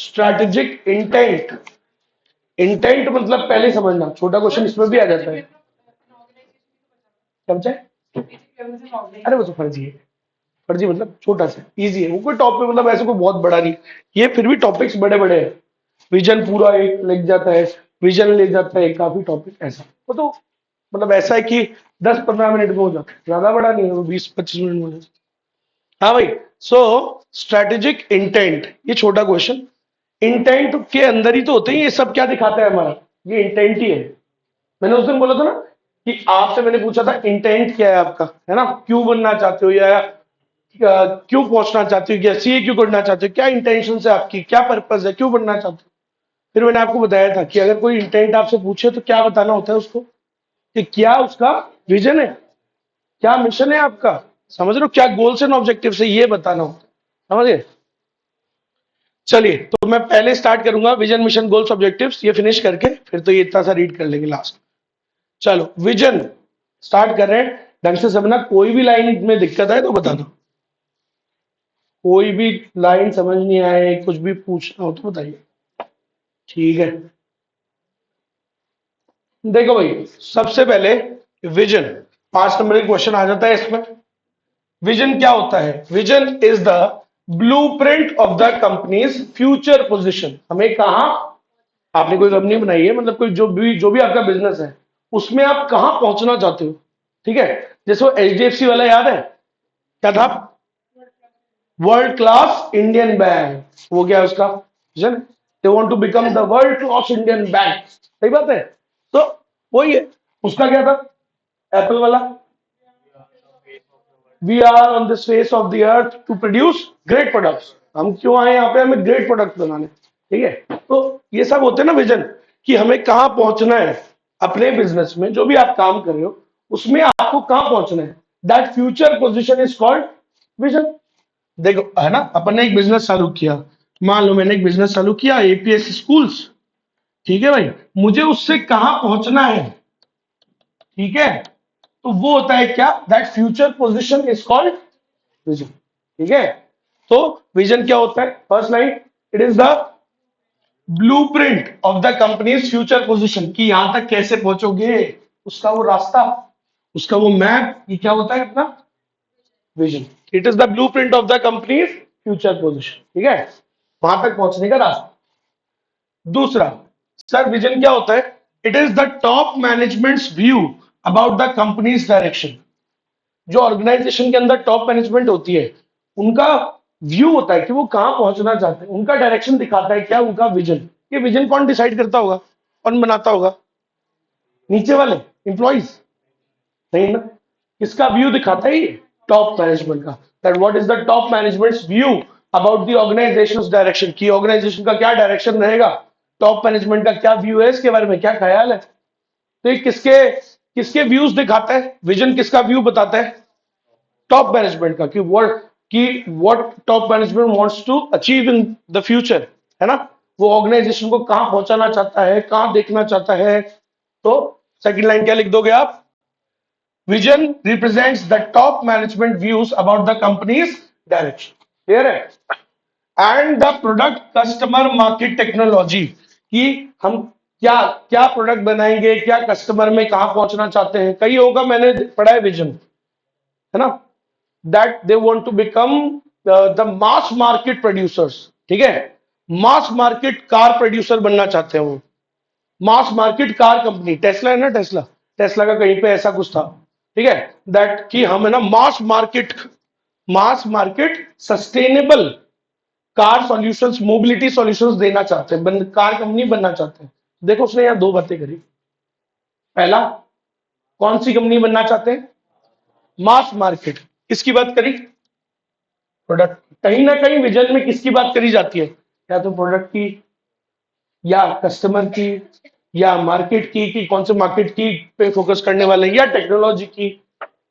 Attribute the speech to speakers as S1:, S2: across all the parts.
S1: Strategic intent. Intent मतलब पहले समझना, छोटा क्वेश्चन इसमें भी आ जाता है। क्या बचा है? अरे वो तो फर्जी है। फर्जी मतलब छोटा सा इजी है, वो कोई टॉपिक मतलब ऐसे कोई बहुत बड़ा नहीं। ये फिर भी टॉपिक्स बड़े बड़े हैं। विजन पूरा एक लिख जाता है, विजन ले जाता है काफी टॉपिक, ऐसा वो तो मतलब ऐसा है कि 10-15 मिनट में हो जाता है, ज्यादा बड़ा नहीं है वो, 20-25 मिनट में हो जाता है। हाँ भाई। सो स्ट्रेटेजिक इंटेंट, ये छोटा क्वेश्चन। इंटेंट के अंदर ही तो होते हैं ये सब। क्या दिखाता है हमारा? ये इंटेंट ही है। मैंने उस दिन बोला था ना कि आपसे मैंने पूछा था इंटेंट क्या है आपका, है ना? क्यों बनना चाहते हो, या क्यों पहुंचना चाहते हो, या सीए क्यों करना चाहते हो, क्या इंटेंशन है आपकी, क्या पर्पज है, क्यों बनना चाहते हो? फिर मैंने आपको बताया था कि अगर कोई इंटेंट आपसे पूछे तो क्या बताना होता है उसको, कि क्या उसका विजन है, क्या मिशन है आपका, समझ रहे हो, क्या गोल्स एंड ऑब्जेक्टिव है, ये बताना होता है। समझे? चलिए, तो मैं पहले स्टार्ट करूंगा विजन मिशन गोल्स ऑब्जेक्टिव्स, ये फिनिश करके फिर तो ये इतना सा रीड कर लेंगे लास्ट। चलो विजन स्टार्ट कर रहे हैं। ढंग से समझना, कोई भी लाइन में दिक्कत है तो बताना, कोई भी लाइन समझ नहीं आए, कुछ भी पूछना हो तो बताइए। ठीक है, देखो भाई, सबसे पहले विजन, 5 नंबर का क्वेश्चन आ जाता है इसमें। विजन क्या होता है? Vision is the blueprint of the companies future position. हमें कहा, आपने कोई कंपनी बनाई है, मतलब कोई जो भी आपका बिजनेस है, उसमें आप कहां पहुंचना चाहते हो। ठीक है, जैसे वो एचडीएफसी वाला याद है, क्या था? World class Indian bank. वो क्या है उसका विजन? They want to become the world class Indian bank. सही बात है। तो वही है। उसका क्या था एप्पल वाला? We are on the face of the earth to produce great products. हम क्यों आए यहाँ पे? हमें ग्रेट प्रोडक्ट बनाने। ठीक है, तो ये सब होते हैं ना विजन, कि हमें कहाँ पहुंचना है अपने बिजनेस में, जो भी आप काम कर रहे हो उसमें आपको कहाँ पहुंचना है। That future position is called vision. देखो, है ना, अपन ने एक बिजनेस चालू किया, मान लो मैंने एक बिजनेस चालू किया एपीएस स्कूल्स। ठीक है भाई, मुझे उससे कहां पहुंचना है। ठीक है, तो वो होता है क्या? That future position is called vision. ठीक है, तो विजन क्या होता है? First line, it is the blueprint of the companies future position, कि यहां तक कैसे पहुंचोगे, उसका वो रास्ता, उसका वो मैप, ये क्या होता है अपना vision. It is the blueprint of the companies future position. ठीक है, वहां तक पहुंचने का रास्ता। दूसरा, सर विजन क्या होता है? It is the top managements view about the company's direction. जो ऑर्गेनाइजेशन के अंदर टॉप मैनेजमेंट होती है, उनका व्यू होता है कि वो कहां पहुंचना चाहते हैं, उनका डायरेक्शन दिखाता है क्या उनका विजन। ये विजन कौन डिसाइड करता होगा, कौन बनाता होगा? नीचे वाले एम्प्लॉइज? नहीं ना। किसका व्यू दिखाता है ये? टॉप मैनेजमेंट का। That what is the top managements view about the organisations direction, की ऑर्गेनाइजेशन का क्या डायरेक्शन रहेगा, टॉप मैनेजमेंट का क्या व्यू है इसके बारे में, क्या ख्याल है। तो ये किसके किसके व्यूज दिखाता है विजन, किसका व्यू बताता है? टॉप मैनेजमेंट का, कि what top management wants to achieve in the future, है ना। वो ऑर्गेनाइजेशन को कहां पहुंचाना चाहता है, कहां देखना चाहता है। तो सेकंड लाइन क्या लिख दोगे आप? Vision represents the top management views about the company's direction. Clear है? And the product customer market technology, कि हम क्या क्या प्रोडक्ट बनाएंगे, क्या कस्टमर में कहां पहुंचना चाहते हैं। कई होगा, मैंने पढ़ा है विजन, है ना, that they want to become the mass market producers. ठीक है, मास मार्केट कार प्रोड्यूसर बनना चाहते हैं वो। Mass market car company, Tesla है ना, टेस्ला, टेस्ला का कहीं पे ऐसा कुछ था। ठीक है, दैट कि हम, है ना, mass market sustainable car solutions, mobility solutions देना चाहते हैं, कार कंपनी बनना चाहते हैं। देखो, उसने यहां दो बातें करी। पहला, कौन सी कंपनी बनना चाहते हैं? Mass market. किसकी बात करी? प्रोडक्ट। कहीं ना कहीं विजन में किसकी बात करी जाती है? या तो प्रोडक्ट की, या कस्टमर की, या मार्केट की, कि कौन से मार्केट की पे फोकस करने वाले हैं, या टेक्नोलॉजी की,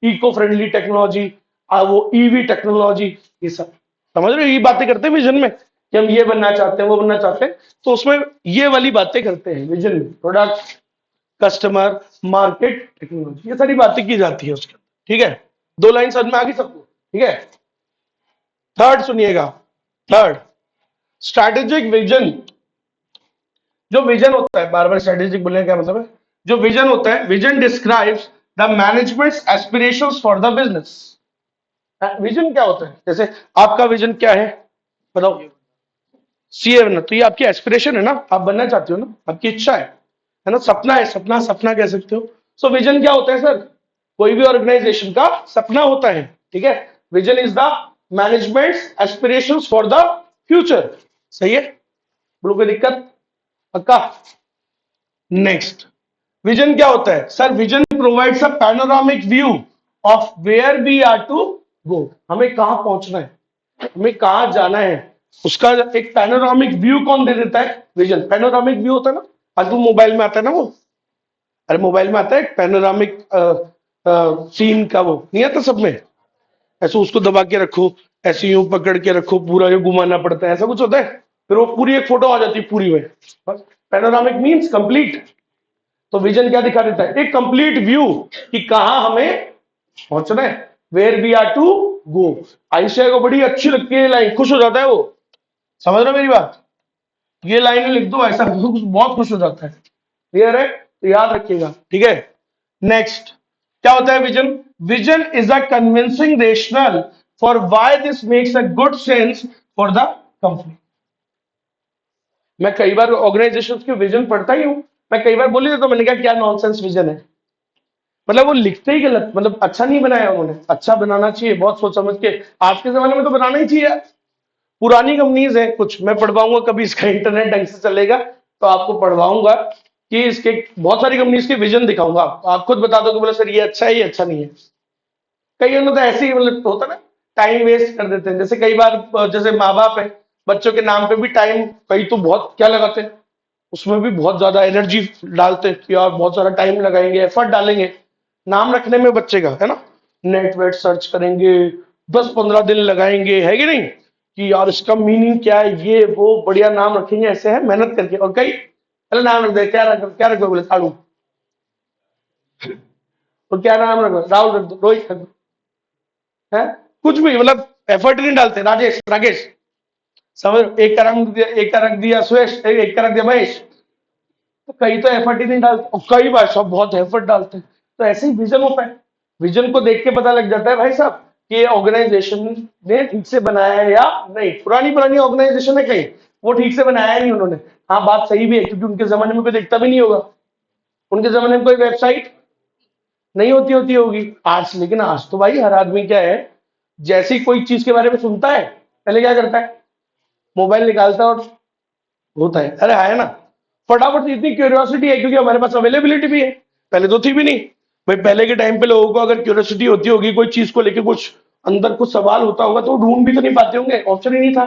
S1: इको फ्रेंडली टेक्नोलॉजी, वो ईवी टेक्नोलॉजी। ये सब समझ रहे हो, ये बातें करते हैं विजन में, कि हम ये बनना चाहते हैं, वो बनना चाहते हैं। तो उसमें ये वाली बातें करते हैं विजन में, प्रोडक्ट, कस्टमर, मार्केट, टेक्नोलॉजी, ये सारी बातें की जाती है उसके अंदर। ठीक है, दो लाइन समझ में आ गई सबको? ठीक है, थर्ड सुनिएगा। थर्ड, स्ट्रैटेजिक विजन, जो विजन होता है, बार बार स्ट्रैटेजिक बोलने का क्या मतलब है, जो विजन होता है, vision describes the management's aspirations for the business. Vision क्या होता है, जैसे आपका विजन क्या है बताओ, सीए बनना, तो ये आपकी एस्पिरेशन है ना, आप बनना चाहते हो ना, आपकी इच्छा है ना, सपना है, सपना सपना कह सकते हो। सो विजन क्या होता है सर, कोई भी ऑर्गेनाइजेशन का सपना होता है, ठीक है। Vision is the management aspirations for the future, सही है, बोलो कोई दिक्कत, पक्का। नेक्स्ट, विजन क्या होता है sir, vision provides a panoramic view of where we are to go, हमें कहां पहुंचना है, हमें कहां जाना है, उसका एक पैनोरामिक व्यू कौन दे देता है, विजन। पैनोरामिक व्यू होता है ना, आज वो मोबाइल में आता है ना वो, अरे मोबाइल में आता है पैनोरामिक सीन का, वो नहीं आता सब में, ऐसे उसको दबा के रखो, ऐसे यूं पकड़ के रखो, पूरा ये घुमाना पड़ता है, ऐसा कुछ होता है, फिर वो पूरी एक फोटो आ जाती है पूरी में, बस। पैनोरामिक मीन्स कंप्लीट, तो विजन क्या दिखा देता है, एक कंप्लीट व्यू कि कहां हमें पहुंचना है, where we are to go. आयुष्य को बड़ी अच्छी लगती है लाइन, खुश हो जाता है वो, समझ रहे हो मेरी बात, ये लाइन लिख दो, ऐसा बहुत खुश हो जाता है, क्लियर है, तो याद रखिएगा, ठीक है। नेक्स्ट, क्या होता है vision, vision is a convincing rational for why this makes a good sense for the company. मैं कई बार ऑर्गेनाइजेशन के विजन पढ़ता ही हूं, मैं कई बार बोली तो मैंने कहा क्या नॉनसेंस विजन है, मतलब वो लिखते ही गलत, मतलब अच्छा नहीं बनाया उन्होंने, अच्छा बनाना चाहिए बहुत सोच समझ के, आज के जमाने में तो बनाना ही चाहिए। पुरानी कंपनीज है कुछ, मैं पढ़वाऊंगा कभी इसका, इंटरनेट ढंग से चलेगा तो आपको पढ़वाऊंगा कि इसके बहुत सारी कंपनीज के विजन दिखाऊंगा, आप खुद बता दो कि बोले सर ये अच्छा है, ये अच्छा नहीं है। कई लोग तो ऐसे ही मतलब होता ना, टाइम वेस्ट कर देते हैं, जैसे कई बार जैसे माँ बाप है, बच्चों के नाम पे भी टाइम, कई तो बहुत क्या लगाते हैं, उसमें भी बहुत ज्यादा एनर्जी डालते हैं कि यार बहुत सारा टाइम लगाएंगे, एफर्ट डालेंगे नाम रखने में बच्चे का, है ना, नेट वेट सर्च करेंगे, 10-15 दिन लगाएंगे, है कि नहीं, कि यार इसका मीनिंग क्या है, ये वो बढ़िया नाम रखेंगे, ऐसे है मेहनत करके, और कई अरे नाम रख दे, क्या रखो बोले साड़ू, तो क्या नाम रखो, राहुल रख दो, रोहित रख दो, है कुछ भी, मतलब एफर्ट नहीं डालते, राजेश, राकेश, समझ, एक का रंग दिया, एक का रख दिया सुरेश, एक का रख दिया महेश, तो कई तो एफर्ट ही नहीं डालते, और कई बार सब बहुत एफर्ट डालते हैं, तो ऐसे ही विजन होता है, विजन को देख के पता लग जाता है भाई साहब कि ये ऑर्गेनाइजेशन ने ठीक से बनाया है या नहीं, पुरानी पुरानी ऑर्गेनाइजेशन है कहीं, वो ठीक से बनाया नहीं उन्होंने, हाँ बात सही भी है, क्योंकि उनके जमाने में कोई देखता भी नहीं होगा, उनके जमाने में कोई वेबसाइट नहीं होती होती होगी आज, लेकिन आज तो भाई हर आदमी क्या है, जैसी कोई चीज के बारे में सुनता है पहले क्या करता है, मोबाइल निकालता है और होता है, अरे है ना, फटाफट से, इतनी क्यूरियोसिटी है क्योंकि हमारे पास अवेलेबिलिटी भी है, पहले तो थी भी नहीं भाई, पहले के टाइम पे लोगों को अगर क्यूरियोसिटी होती होगी कोई चीज को लेकर, कुछ अंदर कुछ सवाल होता होगा तो वो ढूंढ भी तो नहीं पाते होंगे, ऑप्शन ही नहीं था,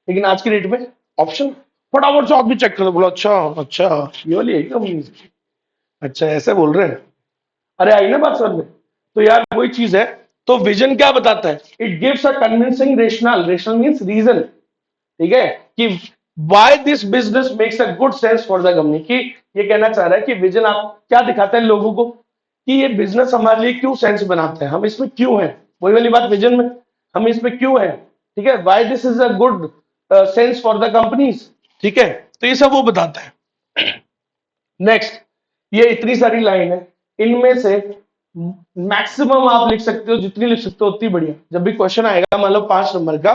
S1: लेकिन आज की डेट में ऑप्शन, फटाफट से आदमी चेक कर दो, बोला अच्छा अच्छा ये वाली है क्या कंपनी, अच्छा ऐसे बोल रहे हैं, अरे आई ना बात समझ में, तो यार वही चीज है, तो विजन क्या बताता है, it gives a convincing rational, rational means reason, ठीक है, कि why this business makes a good sense for the company, कि ये कहना चाह रहा है कि विजन आप क्या दिखाते हैं लोगों को, कि ये बिजनेस हमारे लिए क्यों सेंस बनाते हैं, हम इसमें क्यों हैं, वही वाली बात विजन में, हम इसमें क्यों हैं, ठीक है, why this is a good sense for the companies, ठीक है, तो ये सब वो बताता है। नेक्स्ट, ये इतनी सारी लाइन है, इनमें से मैक्सिमम आप लिख सकते हो, जितनी लिख सकते हो उतनी बढ़िया, जब भी क्वेश्चन आएगा मान लो 5 नंबर का,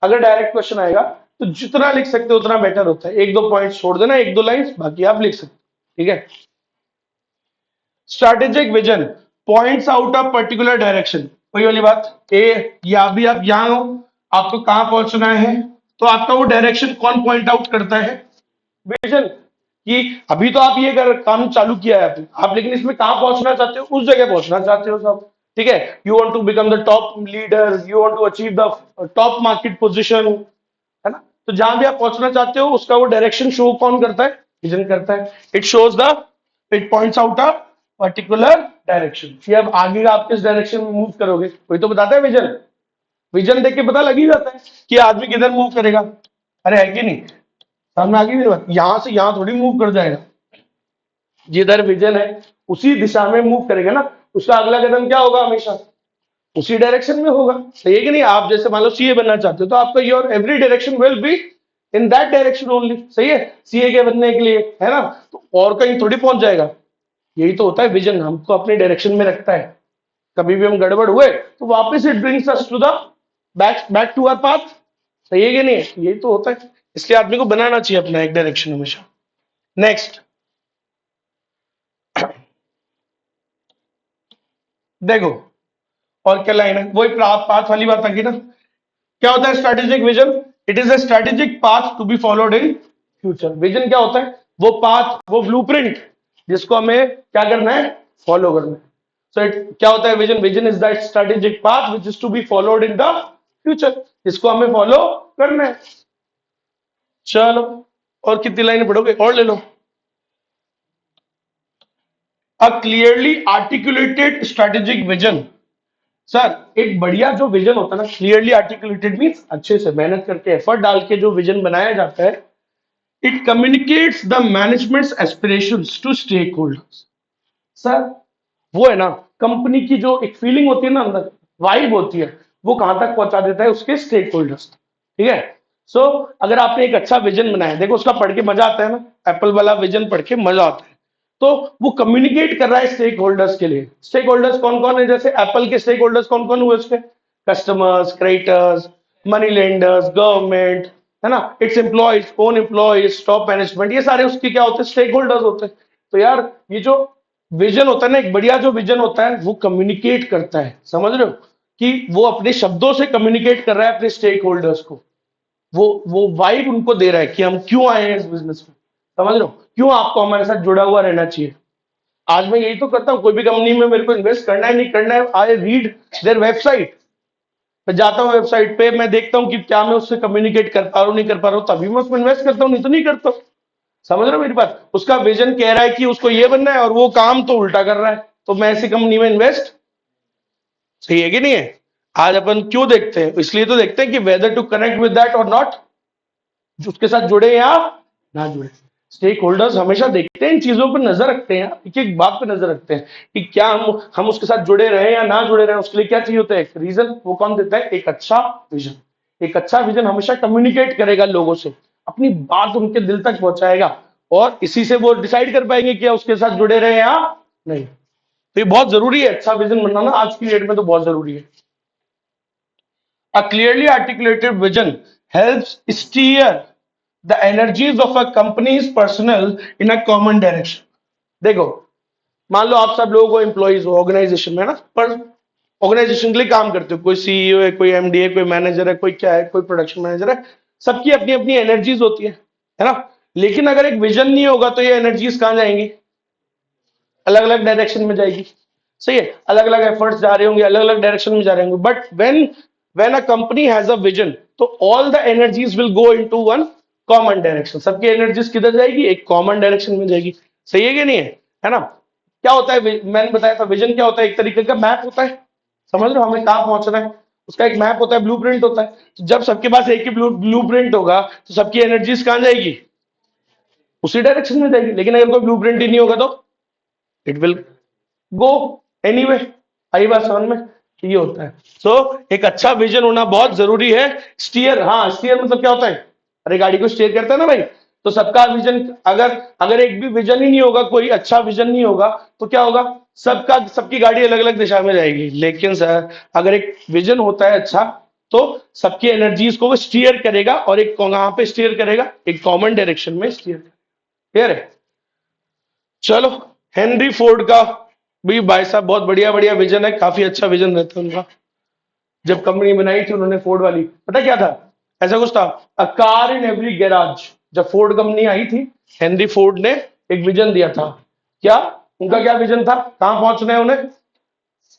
S1: अगर डायरेक्ट क्वेश्चन आएगा तो जितना लिख सकते हो उतना बेटर होता है, 1-2 पॉइंट छोड़ देना, 1-2 लाइन बाकी आप लिख सकते हो, ठीक है। Strategic vision points out a particular direction, वही वाली बात, ए या भी आप यहां हो, आपको कहां पहुंचना है, तो आपका वो डायरेक्शन कौन पॉइंट आउट करता है, विजन, कि अभी तो आप ये कर काम चालू किया है आपने, आप लेकिन इसमें कहां पहुंचना चाहते हो, उस जगह पहुंचना चाहते हो सब, ठीक है, you want to become the top leader, you want to achieve the top market position, है ना, तो जहां भी आप पहुंचना चाहते हो उसका वो डायरेक्शन शो कौन करता है, विजन करता है, it shows the, it points out a particular direction, कि अब आगे आप किस डायरेक्शन में मूव करोगे, वही तो बताता है विजन, विजन देख के पता लग ही जाता है कि आदमी किधर मूव करेगा, अरे है कि नहीं, सामने आ गई मेरी बात, यहां से यहां थोड़ी मूव कर जाएगा, जिधर विजन है उसी दिशा में मूव करेगा ना, उसका अगला कदम क्या होगा, हमेशा उसी डायरेक्शन में होगा, सही है कि नहीं, आप जैसे मान लो सीए बनना चाहते हो तो आपका your every direction will be in that direction only, सही है, सीए के बनने के लिए, है ना, तो और कहीं थोड़ी पहुंच जाएगा। यही तो होता है विजन, हमको अपने डायरेक्शन में रखता है, कभी भी हम गड़बड़ हुए तो वापस it brings us to the back back to our path, सही है कि नहीं है, यही तो होता है, इसलिए आदमी को बनाना चाहिए अपना एक डायरेक्शन हमेशा। नेक्स्ट देखो, और क्या लाइन है, वही पाथ वाली बात आ गई ना। क्या होता है strategic vision? It is a strategic path to be followed in future. Vision क्या होता है? वो पाथ, वो ब्लूप्रिंट जिसको हमें क्या करना है, फॉलो करना है। सो इट क्या होता है vision? Vision is that strategic path which is to be followed in the future, जिसको हमें फॉलो करना है। चलो, और कितनी लाइनें पढ़ोगे, और ले लो। A clearly articulated strategic vision. Sir एक बढ़िया जो विजन होता है ना, क्लियरली आर्टिकुलेटेड मीन्स अच्छे से मेहनत करके एफर्ट डाल के जो विजन बनाया जाता है, it communicates the management's aspirations to stake holders. Sir वो है ना, कंपनी की जो एक फीलिंग होती है ना, अंदर वाइब होती है, वो कहां तक पहुंचा देता है उसके स्टेक होल्डर्स, ठीक है। सो अगर आपने एक अच्छा विजन बनाया, देखो उसका पढ़ के मजा आता है ना, एप्पल वाला विजन पढ़ के मजा आता है, तो वो कम्युनिकेट कर रहा है स्टेक होल्डर्स के लिए। स्टेक होल्डर्स कौन कौन है? जैसे एप्पल के स्टेक होल्डर्स कौन कौन हुए उसके? Customers, creditors, money lenders, government, है ना, it's employees, own employees, top management, ये सारे उसके क्या होते हैं? स्टेक होल्डर्स होते हैं। तो यार ये जो विजन होता है ना, एक बढ़िया जो विजन होता है वो कम्युनिकेट करता है, समझ रहे हो, कि वो अपने शब्दों से कम्युनिकेट कर रहा है अपने स्टेक होल्डर्स को, वो वाइब उनको दे रहा है कि हम क्यों आए हैं इस बिजनेस में, समझ रहे हो, क्यों आपको हमारे साथ जुड़ा हुआ रहना चाहिए। आज मैं यही तो करता हूँ, कोई भी कंपनी में मेरे को इन्वेस्ट करना है नहीं करना है, आई रीड देयर वेबसाइट, मैं जाता हूँ वेबसाइट पे, मैं देखता हूँ कि क्या मैं उससे कम्युनिकेट कर पा रहा हूँ नहीं कर पा रहा हूँ, तभी मैं उसमें इन्वेस्ट करता हूँ, नहीं तो नहीं करता हूँ। समझ रहे हो मेरी बात? उसका विजन कह रहा है कि उसको ये बनना है और वो काम तो उल्टा कर रहा है, तो मैं ऐसी कंपनी में इन्वेस्ट, सही है कि नहीं है। आज अपन क्यों देखते हैं? इसलिए तो देखते हैं कि whether to connect with that और नॉट, उसके साथ जुड़े या ना जुड़े। स्टेक होल्डर्स हमेशा देखते हैं, इन चीजों पर नजर रखते हैं, एक एक बात पर नजर रखते हैं कि क्या हम उसके साथ जुड़े रहे या ना जुड़े रहे, उसके लिए क्या चाहिए होता है, एक रीजन, वो कौन देता है? एक अच्छा विजन। एक अच्छा विजन हमेशा कम्युनिकेट करेगा लोगों से, अपनी बात उनके दिल तक पहुंचाएगा, और इसी से वो डिसाइड कर पाएंगे कि उसके साथ जुड़े रहे या नहीं। तो ये बहुत जरूरी है, अच्छा विजन बनाना आज की डेट में तो बहुत जरूरी है। A clearly articulated vision helps steer the energies of a company's personnel in a common direction. देखो, मान लो आप सब लोग एम्प्लॉइज हो ऑर्गेनाइजेशन में ना, पर ऑर्गेनाइजेशन के लिए काम करते हो, कोई सीईओ है, कोई एमडी है, कोई मैनेजर है, कोई क्या है, कोई प्रोडक्शन मैनेजर है, सबकी अपनी अपनी एनर्जीज होती है ना। लेकिन अगर एक विजन नहीं होगा तो ये एनर्जीज कहां जाएंगी? अलग अलग डायरेक्शन में जाएगी, सही है, अलग अलग एफर्ट्स जा रहे होंगे, अलग अलग डायरेक्शन में जा रहे होंगे, but when a company has a vision, तो all the energies will go into one common direction. सबकी एनर्जीज किधर जाएगी? एक कॉमन डायरेक्शन में जाएगी, सही है कि नहीं है ना। क्या होता है, मैंने बताया था विजन क्या होता है, एक तरीके का मैप होता है, समझ रहे हो, हमें कहां पहुंचना है उसका एक मैप होता है, ब्लूप्रिंट होता है। तो जब सबके पास एक ही ब्लूप्रिंट होगा तो सबकी एनर्जीज कहां जाएगी? उसी डायरेक्शन में जाएगी। लेकिन अगर कोई ब्लूप्रिंट ही नहीं होगा तो इट विल गो एनीवे। आई बात समझ में? ये होता है। सो एक अच्छा विजन होना बहुत जरूरी है। स्टीयर, हाँ स्टीयर मतलब क्या होता है? अरे गाड़ी को स्टीयर करता है ना भाई, तो सबका विजन, अगर अगर एक भी विजन ही नहीं होगा, कोई अच्छा विजन नहीं होगा, तो क्या होगा? सबका सबकी गाड़ी अलग अलग दिशा में जाएगी। लेकिन सर अगर एक विजन होता है अच्छा, तो सबकी एनर्जीज को वो स्टीयर करेगा, और एक कहां पे स्टीयर करेगा? एक कॉमन डायरेक्शन में स्टीयर। क्लियर है? चलो, हेनरी फोर्ड का भी भाई साहब बहुत बढ़िया बढ़िया विजन है, काफी अच्छा विजन रहता है उनका। जब कंपनी बनाई थी उन्होंने फोर्ड वाली, पता क्या था? ऐसा कुछ था, a car in every garage. जब फोर्ड कंपनी आई थी, हेनरी फोर्ड ने एक विजन दिया था। क्या उनका क्या विजन था? कहां पहुंचना है उन्हें?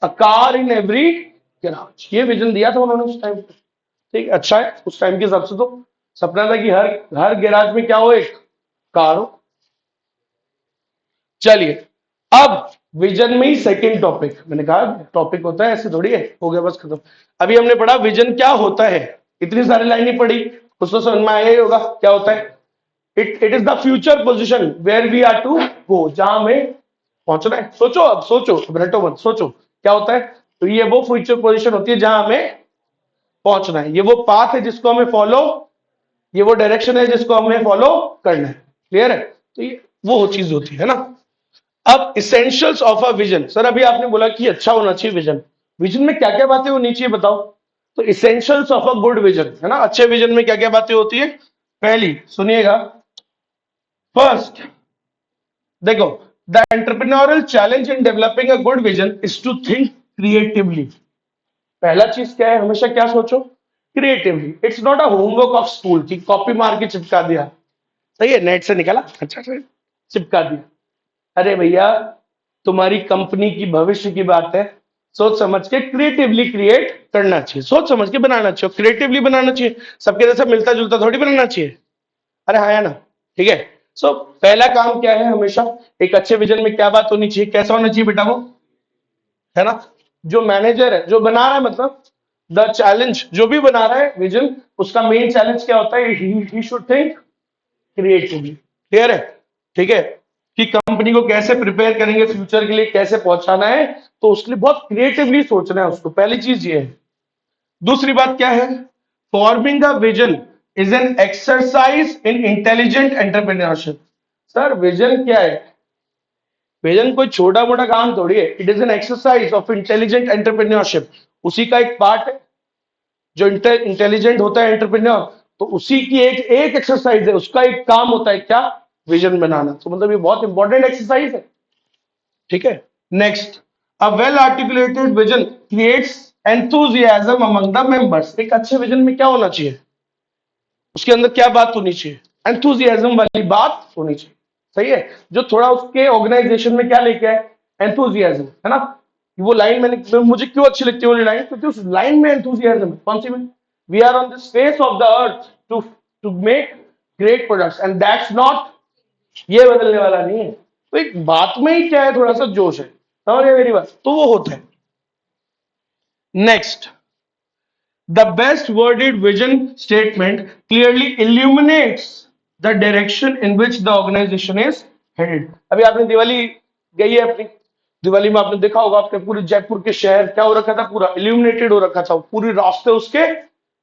S1: A car in every garage, ये विजन दिया था उन्होंने उस टाइम पे। ठीक, अच्छा है, उस टाइम के हिसाब से तो सपना था कि हर हर गैराज में क्या हो, एक कार हो। चलिए, अब विजन में ही सेकंड टॉपिक, मैंने कहा टॉपिक होता है, ऐसे थोड़ी है, हो गया बस खत्म। अभी हमने पढ़ा विजन क्या होता है, इतनी सारी लाइनें पढ़ी, कुछ तो समझ में आया ही होगा क्या होता है। It is the future position where we are to go, जहां हमें पहुंचना है। सोचो, अब सोचो, अब रटो मत, सोचो क्या होता है। तो ये वो फ्यूचर पोजिशन होती है जहां हमें पहुंचना है, ये वो पाथ है जिसको हमें फॉलो ये वो डायरेक्शन है जिसको हमें फॉलो करना है। क्लियर है? तो ये वो चीज होती है ना। अब essentials of a vision, sir अभी आपने बोला कि अच्छा होना चाहिए विजन, विजन में क्या क्या बातें होनी चाहिए बताओ। तो essentials of a good vision है ना, अच्छे विजन में क्या क्या बातें होती है। पहली सुनिएगा, फर्स्ट देखो, the entrepreneurial challenge in developing a good vision is to think creatively. पहला चीज क्या है, हमेशा क्या सोचो, creatively. It's not a homework of school की कॉपी मार के चिपका दिया, सही है, नेट से निकाला अच्छा से चिपका दिया। अरे भैया, तुम्हारी कंपनी की भविष्य की बात है, सोच समझ के क्रिएटिवली क्रिएट करना चाहिए, सोच समझ के बनाना चाहिए, क्रिएटिवली बनाना चाहिए, सबके जैसा मिलता जुलता थोड़ी बनाना चाहिए। अरे हाँ है ना, ठीक है। सो पहला काम क्या है, हमेशा एक अच्छे विजन में क्या बात होनी चाहिए, कैसा होना चाहिए बेटा वो, है ना, जो मैनेजर है जो बना रहा है, मतलब द चैलेंज जो भी बना रहा है विजन, उसका मेन चैलेंज क्या होता है, he should think creatively. Clear है? ठीक है, कि कंपनी को कैसे प्रिपेयर करेंगे फ्यूचर के लिए, कैसे पहुंचाना है, तो उसके लिए बहुत क्रिएटिवली सोचना है उसको, पहली चीज ये है। दूसरी बात क्या है, forming a vision is an exercise in intelligent entrepreneurship. Sir vision क्या है, विजन कोई छोटा मोटा काम थोड़ी है, it is an exercise of intelligent entrepreneurship, उसी का एक पार्ट है। जो इंटेलिजेंट होता है एंटरप्रेन्योर, तो उसी की एक एक एक्सरसाइज है, उसका एक काम होता है क्या, विजन बनाना। तो मतलब ये बहुत इंपॉर्टेंट एक्सरसाइज है। ठीक है, next, a well articulated vision creates enthusiasm among the members. एक अच्छे विजन में क्या होना चाहिए, उसके अंदर क्या बात होनी चाहिए, एंथुजियाज्म वाली बात होनी चाहिए। सही है, जो थोड़ा उसके ऑर्गेनाइजेशन में क्या लेके आए, एंथुजियाज्म, है ना। वो लाइन मुझे क्यों अच्छी लगती है वो लाइन, क्योंकि उस लाइन में एंथुजियाज्म है। कौन सी में, we are on this face of the earth to to make great products and that's not, ये बदलने वाला नहीं है। तो एक बात में ही क्या है, थोड़ा सा जोश है, समझ गए मेरी बात, तो वो होता है। Next, the best worded vision statement clearly illuminates the direction in which the organization is headed। अभी आपने दिवाली गई है अपनी, दिवाली में आपने देखा होगा आपके पूरे जयपुर के शहर क्या हो रखा था, पूरा इल्यूमिनेटेड हो रखा था, पूरी रास्ते उसके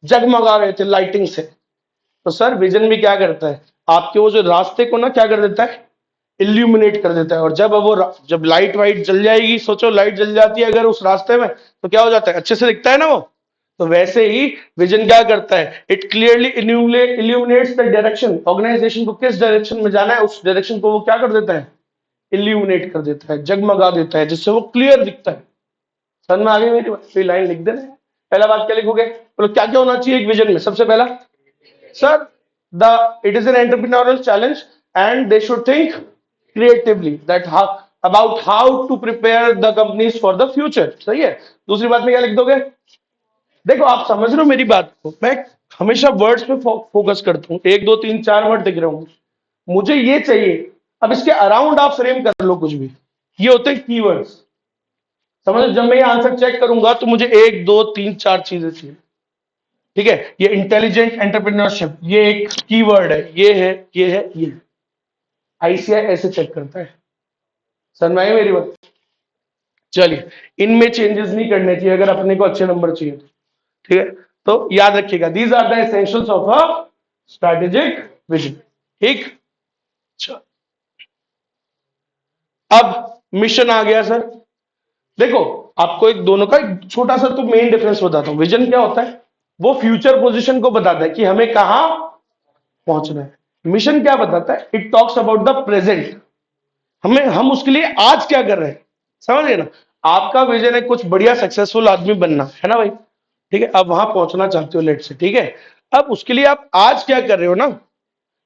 S1: जगमगा रहे थे लाइटिंग से। तो सर विजन भी क्या करता है, आपके वो जो रास्ते को ना क्या कर देता है, इल्यूमिनेट कर देता है। और जब जब लाइट वाइट जल जाएगी, सोचो लाइट जल जाती है अगर उस रास्ते में, तो क्या हो जाता है, अच्छे से दिखता है ना वो। तो वैसे ही विजन क्या करता है, it clearly illuminates the direction, organisation को किस डायरेक्शन में जाना है, उस डायरेक्शन को वो क्या कर देता है, इल्यूमिनेट कर देता है, जगमगा देता है, जिससे वो क्लियर दिखता है। समझ में आ गई मेरी बात, तो लाइन लिख देना है। पहला बात क्या लिखोगे, बोलो क्या क्या होना चाहिए एक विजन में, सबसे पहला sir, the it is an entrepreneurial challenge and they should think creatively that how about how to prepare the companies for the future। सही है। दूसरी बात में क्या लिख दोगे, देखो आप समझ रहे हो मेरी बात को, मैं हमेशा वर्ड्स पे फोकस करता हूँ, एक दो तीन चार वर्ड दिख रहे होंगे, मुझे ये चाहिए। अब इसके अराउंड आप फ्रेम कर लो कुछ भी, ये होते हैं कीवर्ड्स। समझ, जब मैं ये आंसर चेक करूंगा तो मुझे एक दो तीन चार चीजें चाहिए। ठीक है, ये इंटेलिजेंट एंटरप्रेन्योरशिप, ये एक कीवर्ड है, ये है, ये है, ये है। आईसीआई ऐसे चेक करता है। समझ में आई मेरी बात? चलिए, इनमें चेंजेस नहीं करने चाहिए अगर अपने को अच्छे नंबर चाहिए तो। ठीक है, तो याद रखिएगा, these are the essentials of a strategic vision. ठीक, चलो अब मिशन आ गया सर। देखो आपको एक दोनों का एक छोटा सा तो मेन डिफरेंस बताता हूं। विजन क्या होता है, वो फ्यूचर पोजीशन को बताता है कि हमें कहां पहुंचना है। मिशन क्या बताता है, it talks about the present, हम उसके लिए आज क्या कर रहे हैं। समझ गए ना, आपका विजन है कुछ बढ़िया सक्सेसफुल आदमी बनना, है ना भाई। ठीक है, अब वहां पहुंचना चाहते हो लेट से, ठीक है। अब उसके लिए आप आज क्या कर रहे हो ना,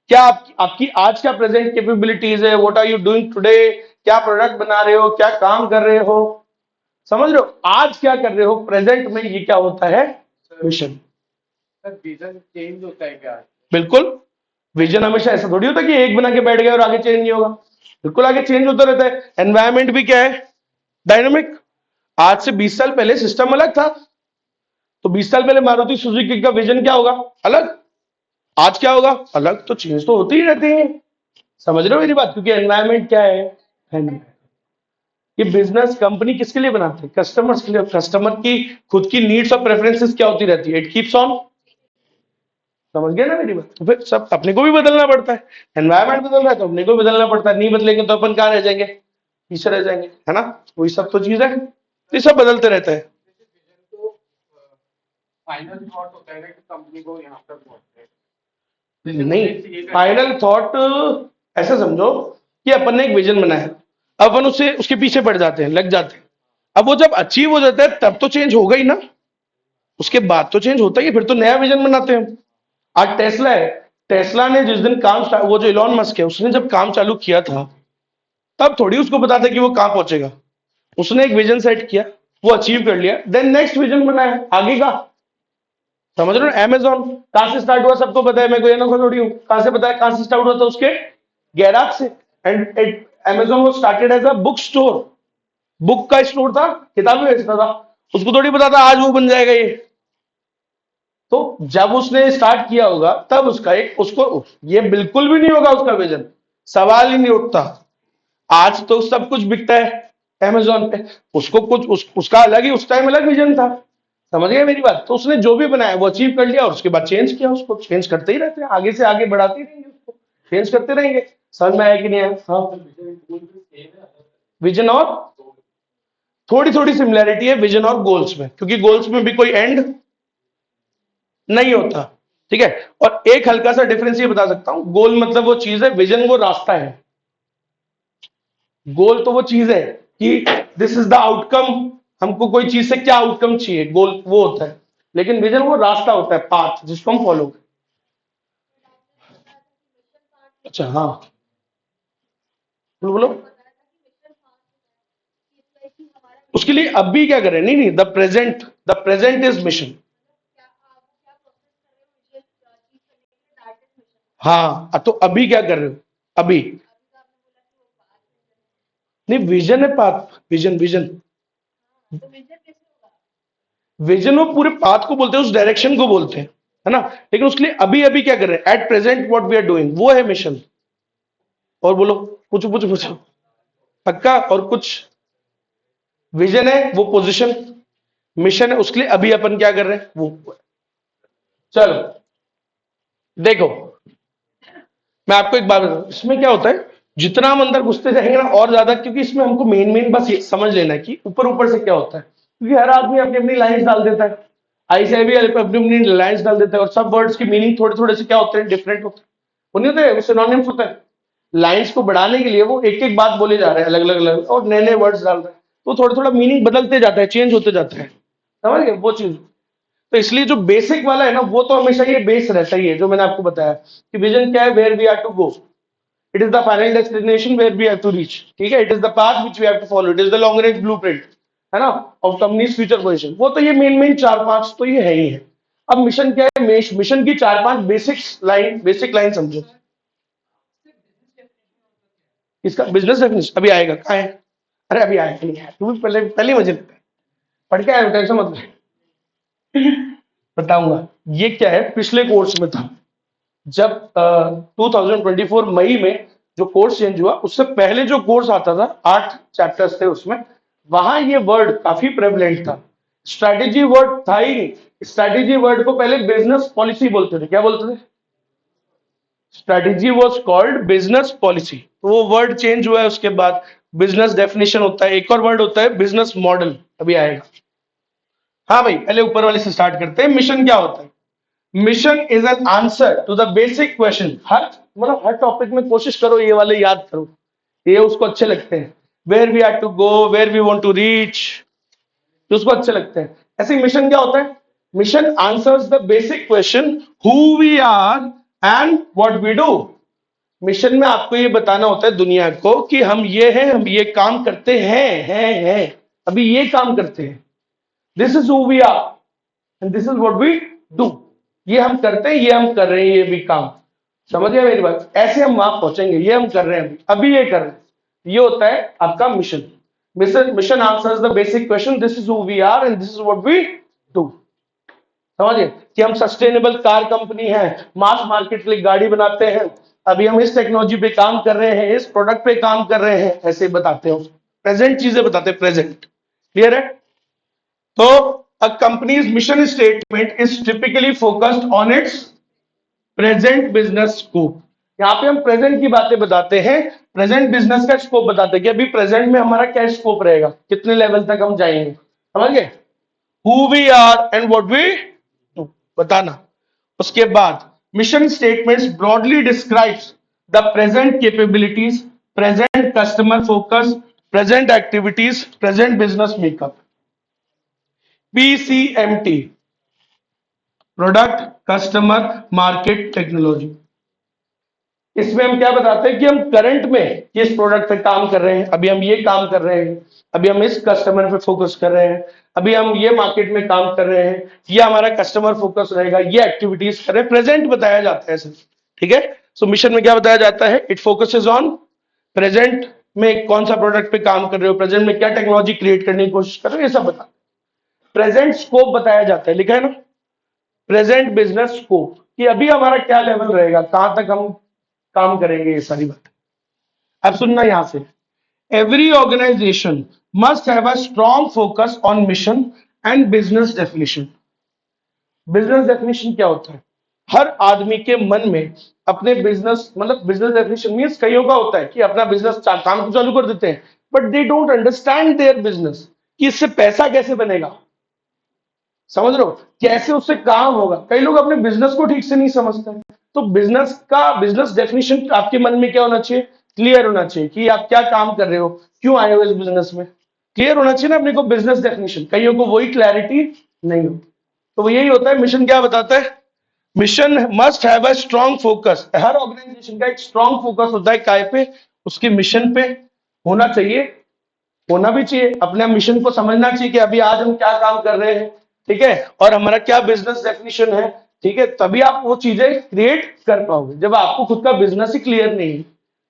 S1: क्या आपकी आज क्या प्रेजेंट कैपेबिलिटीज है, what are you doing today, क्या प्रोडक्ट बना रहे हो, क्या काम कर रहे हो, समझ रहे हो, आज क्या कर रहे हो प्रेजेंट में, ये क्या होता है, मिशन।
S2: विजन चेंज होता है क्या?
S1: बिल्कुल, विजन हमेशा ऐसा थोड़ी होता कि एक बना के बैठ गए और आगे चेंज नहीं होगा, बिल्कुल आगे चेंज होता रहता है। एनवायरमेंट भी क्या है, डायनामिक। आज से 20 साल पहले सिस्टम अलग था, तो 20 साल पहले मारुति सुजुकी का विजन क्या होगा, अलग, आज क्या होगा अलग, तो चेंज तो होती ही रहती है। समझ रहे हो मेरी बात, क्योंकि एनवायरमेंट क्या है, ये बिजनेस कंपनी किसके लिए बनाते हैं, कस्टमर्स के लिए। कस्टमर की खुद की नीड्स और प्रेफरेंसेस क्या होती रहती है, इट कीप्स ऑन समझ गए ना मेरी बात? तो फिर सब अपने को भी बदलना पड़ता है, एनवायरमेंट बदल रहा है तो अपने को भी बदलना पड़ता है, नहीं बदलेंगे तो अपन कहाँ रह जाएंगे, पीछे रह जाएंगे, है ना? वही सब तो चीज है, तो ये सब बदलते रहता है।
S2: तो फाइनल थॉट होता है ना कि कंपनी को यहाँ तक पहुंचते हैं।
S1: नहीं, फाइनल थॉट ऐसा समझो कि अपन ने एक विजन बनाया, अब अपन उससे उसके पीछे पड़ जाते हैं, लग जाते हैं। अब वो जब अचीव हो जाता है तब तो चेंज होगा ही ना, उसके बाद तो चेंज होता ही है, फिर तो नया विजन बनाते हैं। आज टेस्ला है, टेस्ला ने जिस दिन काम वो जो इलॉन मस्क है उसने जब काम चालू किया था तब थोड़ी उसको पता था कि वो कहां पहुंचेगा। उसने एक विजन सेट किया, वो अचीव कर लिया, देन नेक्स्ट विजन बनाया आगे का। समझ रहे हो? अमेजॉन कहां से स्टार्ट हुआ सबको पता है, मैं कोई अनोखा थोड़ी हूं। कहां से पता है कहां से स्टार्ट हुआ था? उसके गैराज से। एंड अमेजॉन वो started as a book store, book का स्टोर था, किताबें बेचता था। उसको थोड़ी पता था आज वो बन जाएगा ये। तो जब उसने स्टार्ट किया होगा तब उसका एक उसको ये बिल्कुल भी नहीं होगा उसका विजन, सवाल ही नहीं उठता। आज तो सब कुछ बिकता है अमेजोन पे, उसको कुछ उसका अलग ही उस टाइम अलग विजन था। समझ गए मेरी बात? तो उसने जो भी बनाया वो अचीव कर लिया और उसके बाद चेंज किया, उसको चेंज करते ही रहते हैं, आगे से आगे बढ़ाते ही रहेंगे, उसको चेंज करते रहेंगे। समझ में आया कि नहीं आया? हाँ, विजन और थोड़ी थोड़ी सिमिलैरिटी है विजन और गोल्स में, क्योंकि गोल्स में भी कोई एंड नहीं होता, ठीक है। और एक हल्का सा डिफरेंस ये बता सकता हूं, गोल मतलब वो चीज है, विजन वो रास्ता है। गोल तो वो चीज है कि दिस इज द आउटकम, हमको कोई चीज से क्या आउटकम चाहिए, गोल वो होता है। लेकिन विजन वो रास्ता होता है, पाथ जिसको हम फॉलो करें। अच्छा हाँ, बोलो बोलो। उसके लिए अब भी क्या करें? नहीं नहीं, द प्रेजेंट इज मिशन। हाँ, तो अभी क्या कर रहे हो? अभी नहीं, विजन है, पाथ, विजन विजन विजन वो पूरे पाथ को बोलते हैं, उस डायरेक्शन को बोलते हैं, है ना? लेकिन उसके लिए अभी अभी क्या कर रहे हैं, at present what we are doing, वो है मिशन। और बोलो, पूछो पूछो पूछो। पक्का? और कुछ? विजन है वो पोजीशन, मिशन है उसके लिए अभी अपन क्या कर रहे हैं वो। चलो देखो, मैं आपको एक बात बताऊं, इसमें क्या होता है, जितना हम अंदर घुसते जाएंगे ना और ज्यादा, क्योंकि इसमें हमको मेन मेन बस ये समझ लेना है कि ऊपर ऊपर से क्या होता है, क्योंकि हर आदमी अपनी अपनी लाइन्स डाल देता है, आई से भी अपनी अपनी लाइन्स डाल देता है, और सब वर्ड्स की मीनिंग थोड़े थोड़े से क्या होते हैं, डिफरेंट होते हैं, वो नहीं होते, सिनोनिम्स होते हैं। लाइन्स को बढ़ाने के लिए वो एक एक बात बोले जा रहे हैं, अलग अलग अलग, और नए नए वर्ड्स डाल रहे हैं, तो थोड़ा थोड़ा मीनिंग बदलते जाता है, चेंज होते जाता है। समझ गए वो चीज? तो इसलिए जो बेसिक वाला है ना, वो तो हमेशा ये बेस रहता ही है, जो मैंने आपको बताया कि विजन क्या है, where we are to go, it is the final destination where we have to reach, ठीक है, it is the path which we have to follow, it is the long range blueprint, है ना, of companies future position. वो तो ये main main चार पांच तो ये है ही है। अब मिशन क्या है, मिशन की चार पांच बेसिक लाइन समझो। इसका बिजनेस डेफिनेशन अभी आएगा, कहाँ है? अरे अभी आएगा नहीं है, तू भी पहले पहले मुझे पढ़ के आया, टेंशन मत ले, बताऊंगा। ये क्या है, पिछले कोर्स में था, जब 2024 मई में जो कोर्स चेंज हुआ, उससे पहले जो कोर्स आता था 8 चैप्टर्स थे उसमें, वहां ये वर्ड काफी प्रेवलेंट था। स्ट्रैटेजी वर्ड था ही नहीं, स्ट्रैटेजी वर्ड को पहले बिजनेस पॉलिसी बोलते थे। क्या बोलते थे? Strategy was called business policy, तो वो वर्ड चेंज हुआ है उसके बाद, बिजनेस डेफिनेशन होता है, एक और वर्ड होता है बिजनेस मॉडल, अभी आएगा। हाँ भाई, पहले ऊपर वाले से स्टार्ट करते हैं। मिशन क्या होता है? Mission is an answer to the basic question. हर मतलब हर टॉपिक में कोशिश करो ये वाले याद करो, ये उसको अच्छे लगते हैं, where we are to go, where we want to reach, जो उसको अच्छे लगते हैं। ऐसे मिशन क्या होता है? Mission answers the basic question who we are and what we do. Mission में आपको ये बताना होता है दुनिया को कि हम ये हैं, हम ये काम करते हैं, अभी ये काम करते हैं, this is who we are and this is what we do. ये हम करते हैं, ये हम कर रहे हैं, ये भी काम। समझ गए मेरी बात? ऐसे हम वहां पहुंचेंगे, ये हम कर रहे हैं, अभी ये कर रहे हैं, ये होता है आपका mission. Mission answers the basic question, this is who we are and this is what we do. समझिए कि हम सस्टेनेबल कार कंपनी है, मास मार्केट के लिए गाड़ी बनाते हैं, अभी हम इस टेक्नोलॉजी पे काम कर रहे हैं, इस प्रोडक्ट पे काम कर रहे हैं, ऐसे बताते हैं, प्रेजेंट चीजें बताते हैं, प्रेजेंट। क्लियर है? तो a company's mission statement is typically focused on its present business scope. यहाँ पे हम प्रेजेंट की बातें बताते हैं, प्रेजेंट बिजनेस का स्कोप बताते हैं कि अभी प्रेजेंट में हमारा क्या स्कोप रहेगा, कितने लेवल तक हम जाएंगे, समझ गए। Who we are and what we do बताना। उसके बाद mission statements broadly describes the present capabilities, present customer focus, present activities, present business makeup. P C M T, product customer market technology. इसमें हम क्या बताते हैं कि हम करंट में किस प्रोडक्ट पे काम कर रहे हैं, अभी हम ये काम कर रहे हैं, अभी हम इस कस्टमर पे फोकस कर रहे हैं, अभी हम ये मार्केट में काम कर रहे हैं, ये हमारा कस्टमर फोकस रहेगा, ये एक्टिविटीज कर रहे हैं, प्रेजेंट बताया जाता है सर। ठीक है, सो मिशन में क्या बताया जाता है, इट फोकसेस ऑन प्रेजेंट में कौन सा प्रोडक्ट पे काम कर रहे हो, प्रेजेंट में क्या टेक्नोलॉजी क्रिएट करने की कोशिश कर रहे हो, ये सब बता। प्रेजेंट स्कोप बताया जाता है, लिखा है ना, प्रेजेंट बिजनेस स्कोप, कि अभी हमारा क्या लेवल रहेगा, कहां तक हम काम करेंगे, ये सारी बात। अब सुनना यहां से, every organisation must have a strong focus on mission and business definition. Business definition क्या होता है, हर आदमी के मन में अपने बिजनेस, मतलब बिजनेस डेफिनेशन मींस कईयों का होता है कि अपना बिजनेस काम तो चालू कर देते हैं, but they don't understand their business, कि इससे पैसा कैसे बनेगा, समझ रहे हो, कैसे उससे काम होगा। कई लोग अपने बिजनेस को ठीक से नहीं समझते हैं। तो बिजनेस का बिजनेस डेफिनेशन आपके मन में क्या होना चाहिए, क्लियर होना चाहिए कि आप क्या काम कर रहे हो, क्यों आए हो इस बिजनेस में, क्लियर होना चाहिए ना अपने को बिजनेस डेफिनेशन। कईयों को वही क्लैरिटी नहीं हो, तो वो यही होता है। मिशन क्या बताता है, mission must have a strong focus, हर ऑर्गेनाइजेशन का एक स्ट्रॉन्ग फोकस होता है, काय पे, उसके मिशन पे होना चाहिए, होना भी चाहिए, अपने मिशन को समझना चाहिए कि अभी आज हम क्या काम कर रहे हैं, ठीक है, और हमारा क्या बिजनेस डेफिनेशन है, ठीक है, तभी आप वो चीजें क्रिएट कर पाओगे। जब आपको खुद का बिजनेस ही क्लियर नहीं है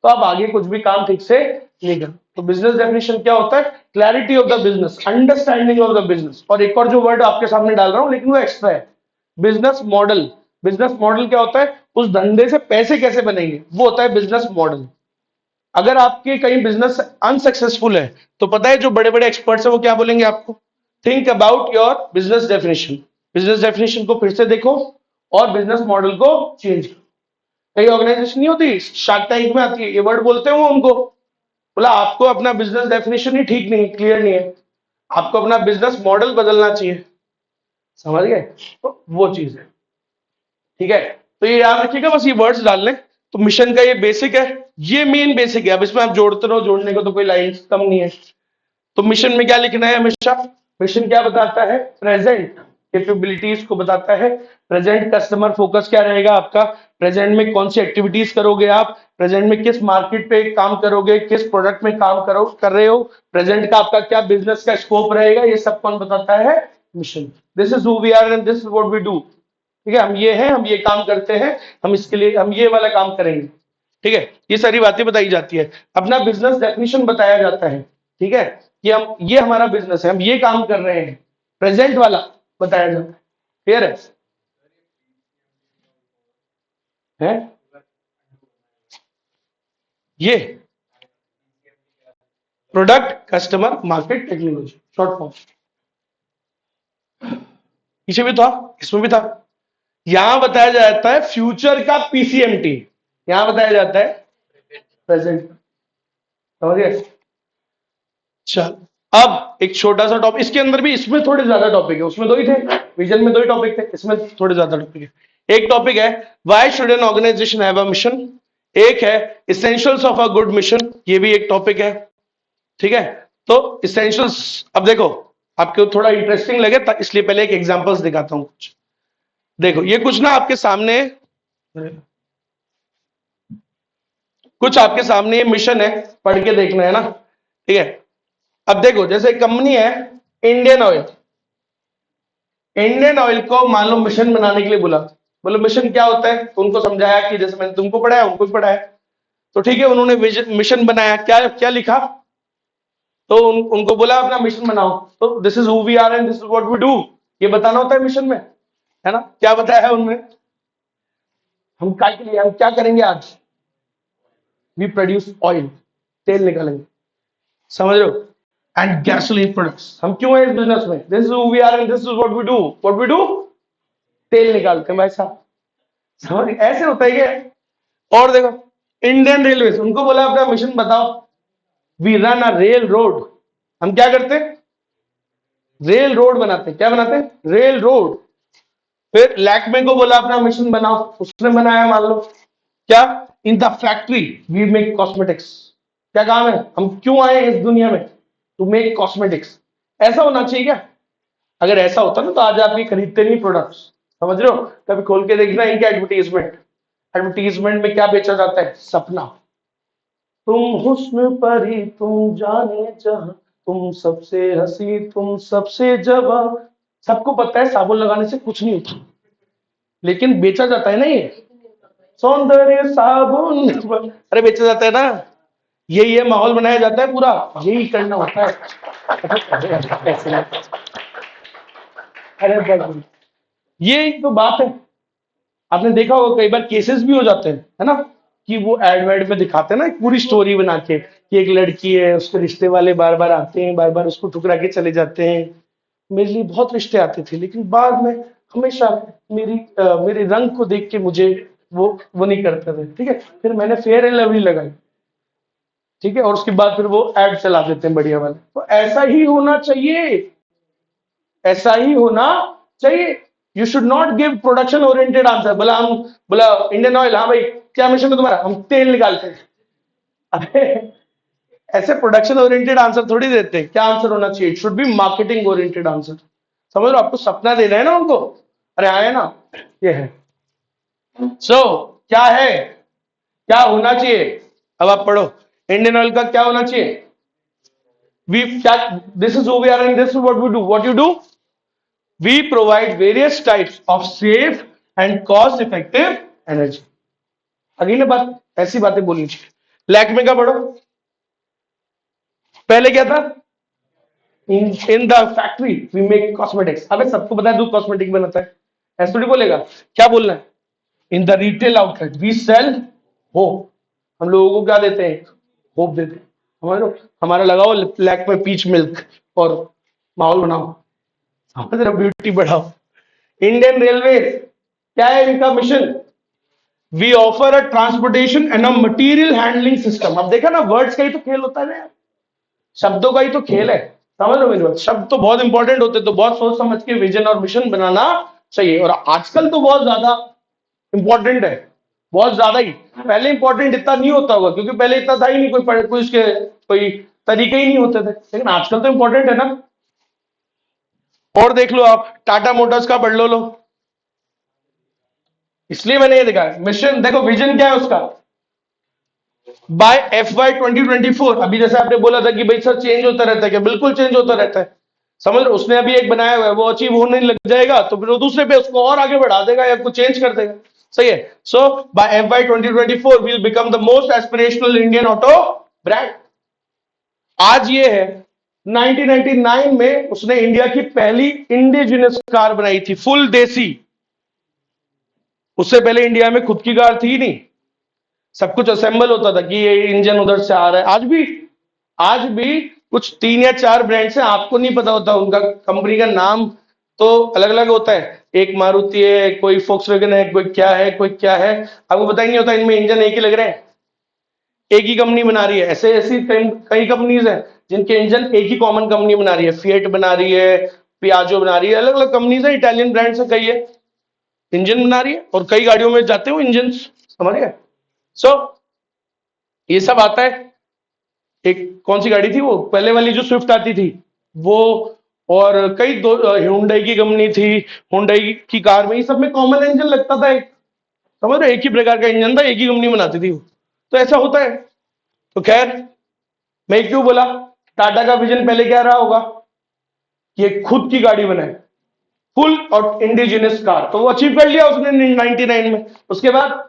S1: तो आप आगे कुछ भी काम ठीक से नहीं कर। तो बिजनेस डेफिनेशन क्या होता है, clarity of the business, understanding of the business. और एक और जो वर्ड आपके सामने डाल रहा हूं लेकिन वो एक्स्ट्रा है, बिजनेस मॉडल। बिजनेस मॉडल क्या होता है, उस धंधे से पैसे कैसे बनेंगे, वो होता है बिजनेस मॉडल। अगर आपके कहीं बिजनेस अनसक्सेसफुल है तो पता है जो बड़े बड़े एक्सपर्ट्स हैं वो क्या बोलेंगे आपको, think about your business definition, business definition को फिर से देखो और बिजनेस मॉडल को चेंज करो। कई ऑर्गेनाइजेशन नहीं होती, शार्क टैंक में आती है, ये वर्ड बोलते हैं वो उनको, बोला आपको अपना बिजनेस डेफिनेशन ही ठीक नहीं, क्लियर नहीं है, आपको अपना बिजनेस मॉडल बदलना चाहिए, समझ गए। तो वो चीज है, ठीक है। तो ये याद रखिएगा, बस ये वर्ड्स डाल लें। तो मिशन का ये बेसिक है, ये मेन बेसिक है। अब इसमें आप जोड़ते रहो, जोड़ने को तो कोई लाइन कम नहीं है। तो मिशन में क्या लिखना है हमेशा, मिशन क्या बताता है, प्रेजेंट कैपेबिलिटीज को बताता है, प्रेजेंट कस्टमर फोकस क्या रहेगा आपका, प्रेजेंट में कौन सी एक्टिविटीज करोगे आप, प्रेजेंट में किस मार्केट पे काम करोगे, किस प्रोडक्ट में काम कर रहे हो, प्रेजेंट का आपका क्या बिजनेस का स्कोप रहेगा, ये सब कौन बताता है, mission. This is who we are and this is what we do. ठीक है, हम ये हैं, हम ये काम करते हैं, हम इसके लिए हम ये वाला काम करेंगे। ठीक है, ये सारी बातें बताई जाती है, अपना बिजनेस डेफिनेशन बताया जाता है। ठीक है, कि हम ये हमारा बिजनेस है, हम ये काम कर रहे हैं, प्रेजेंट वाला बताया जाता है। क्लियर है? ये product customer market technology short form, पीछे भी था, इसमें भी था। यहां बताया जाता है फ्यूचर का पीसीएमटी, यहां बताया जाता है प्रेजेंट, समझिए। चल, अब एक छोटा सा टॉपिक, इसके अंदर भी, इसमें थोड़े ज्यादा टॉपिक है, उसमें दो ही थे, विजन में दो ही टॉपिक थे, इसमें थोड़े ज्यादा टॉपिक है। एक टॉपिक है why should an organisation have a mission, एक है essentials of a good mission, ये भी एक टॉपिक है। ठीक है, तो इसेंशियल्स, अब देखो आपको थोड़ा इंटरेस्टिंग लगे इसलिए पहले एक एग्जांपल्स दिखाता हूं कुछ। देखो ये कुछ ना आपके सामने, कुछ आपके सामने ये मिशन है, पढ़ के देखना है ना। ठीक है, अब देखो जैसे कंपनी है इंडियन ऑयल, इंडियन ऑयल को मान लो मिशन बनाने के लिए बुला, बोलो मिशन क्या होता है, तो उनको समझाया कि जैसे मैंने तुमको पढ़ाया उनको भी पढ़ाया, तो ठीक है उन्होंने मिशन बनाया, क्या क्या लिखा, तो उनको बोला अपना मिशन बनाओ, तो this is who we are and this is what we do, ये बताना होता है मिशन में, है ना। क्या बताया है उनमें, हम काय के लिए, हम क्या करेंगे आज, वी प्रोड्यूस ऑयल, तेल निकालेंगे, समझ रहे हो, एंड गैसोलीन प्रोडक्ट्स, हम क्यों है इस बिजनेस में, this is who we are and this is what we do, तेल निकालते हैं भाई साहब। समझ गए? ऐसे होता है क्या? और देखो, इंडियन रेलवे, उनको बोला अपना मिशन बताओ, we run a rail road. हम क्या करते हैं? रेल रोड बनाते हैं। क्या बनाते हैं? Rail road. फिर लैक्मे को बोला अपना मिशन बनाओ, उसने बनाया, मान लो क्या, in the factory we make cosmetics. क्या काम है? हम क्यों आए इस दुनिया में? To make cosmetics. ऐसा होना चाहिए क्या? अगर ऐसा होता ना तो आज आप ये खरीदते नहीं प्रोडक्ट्स। समझ रहे हो? कभी खोल के देखना इनके एडवर्टीजमेंट, एडवर्टीजमेंट में क्या बेचा जाता है? सपना। तुम हुस्न परी तुम जाने जहां, तुम सबसे हंसी तुम सबसे जवां। सबको पता है साबुन लगाने से कुछ नहीं होता, लेकिन बेचा जाता है ना ये, सौंदर्य साबुन। अरे बेचा जाता है ना, ये माहौल बनाया जाता है पूरा, यही करना होता है। अरे बस ये तो बात है। आपने देखा होगा कई बार केसेस भी हो जाते हैं, है ना, कि वो एड वेड में दिखाते हैं ना एक पूरी स्टोरी बना के कि एक लड़की है, उसके रिश्ते वाले बार बार आते हैं, बार बार उसको ठुकरा के चले जाते हैं। मेरे लिए बहुत रिश्ते आते थे, लेकिन बाद में हमेशा मेरे रंग को देख के मुझे वो नहीं करते थे। ठीक है, फिर मैंने फेयर एंड लवली लगाई, ठीक है, और उसके बाद फिर वो एड चला देते हैं बढ़िया वाले। तो ऐसा ही होना चाहिए, ऐसा ही होना चाहिए। You should not give production oriented answer. बोला इंडियन ऑयल, हाँ भाई क्या मिशन है तुम्हारा? हम तेल निकालते हैं। अरे ऐसे प्रोडक्शन ओरिएंटेड आंसर थोड़ी देते हैं। क्या आंसर होना चाहिए? It should be marketing oriented answer. समझ लो, आपको सपना देना है ना उनको। अरे आए ना, ये है। सो क्या है, क्या होना चाहिए? अब आप पढ़ो, इंडियन ऑयल का क्या होना चाहिए? वी क्या, this is who we are and this is what we do. What you do? We provide various types of safe and cost effective energy. अगली बात, ऐसी बातें बोलनी चाहिए। लैक्मे का पढ़ो, पहले क्या था? In the factory we make cosmetics. अबे सबको पता है दूध कॉस्मेटिक बनाता है, ऐसे थोड़ी बोलेगा। क्या बोलना है? In the retail outlet we sell hope. हम लोगों को क्या देते हैं? होप देते हैं। समझ लो, हमारा लगाओ लैक में पीच मिल्क और माहौल बनाओ, समझ रहे हो, ब्यूटी बढ़ाओ। इंडियन रेलवे क्या है इनका mission? We offer a transportation and a material handling system. अब देखा ना, वर्ड्स का ही तो खेल होता है ना यार, शब्दों का ही तो खेल है। समझ लो मेरी बात, शब्द तो बहुत इंपॉर्टेंट होते, तो बहुत सोच समझ के विजन और मिशन बनाना चाहिए। और आजकल तो बहुत ज्यादा इंपॉर्टेंट है, बहुत ज्यादा ही। पहले इंपॉर्टेंट इतना नहीं होता होगा, क्योंकि पहले इतना था ही नहीं, कोई इसके कोई तरीके ही नहीं होते थे, लेकिन आजकल तो इंपॉर्टेंट है ना। और देख लो आप, टाटा मोटर्स का पढ़ लो। इसलिए मैंने ये देखा मिशन, देखो विजन क्या है उसका, बाय FY 2024। अभी जैसे आपने बोला था कि भाई सर चेंज होता रहता है क्या? बिल्कुल चेंज होता रहता है। समझ लो, उसने अभी एक बनाया हुआ है, वो अचीव होने लग जाएगा तो फिर वो दूसरे पे उसको और आगे बढ़ा देगा या कुछ चेंज कर देगा। सही है। So by FY 2024 will become the most aspirational Indian auto brand. आज ये है, 1999 में उसने इंडिया की पहली इंडिजिनस कार बनाई थी, फुल देसी। उससे पहले इंडिया में खुद की कार थी नहीं, सब कुछ असेंबल होता था कि ये इंजन उधर से आ रहा है। आज भी कुछ 3 या 4 ब्रांड्स हैं, आपको नहीं पता होता उनका कंपनी का नाम, तो अलग अलग होता है। एक मारुति है, कोई फोक्सवैगन है, कोई क्या है, कोई क्या है, आपको पता ही नहीं होता। इनमें इंजन एक ही लग रहे हैं, एक ही कंपनी बना रही है। ऐसे ऐसी कई कंपनीज हैं जिनके इंजन एक ही कॉमन कंपनी बना रही है। फिएट बना रही है, पियाजो बना रही है, अलग अलग कंपनीज है, इटालियन ब्रांड से कई है, इंजन बना रही है और कई गाड़ियों में जाते हो इंजन। समझ गए? सो ये सब आता है। एक कौन सी गाड़ी थी वो पहले वाली जो स्विफ्ट आती थी वो, और कई दो हुंडई की कंपनी थी, हुंडई की कार में, ये सब में कॉमन इंजन लगता था एक। समझ रहे हो? एक ही प्रकार का इंजन था, एक ही कंपनी बनाती थी वो। तो ऐसा होता है। तो खैर, मैं क्यों बोला, टाटा का विजन पहले क्या रहा होगा कि एक खुद की गाड़ी बनाए, फुल और इंडिजिनस कार, तो वो अचीव कर लिया उसने 99 में। उसके बाद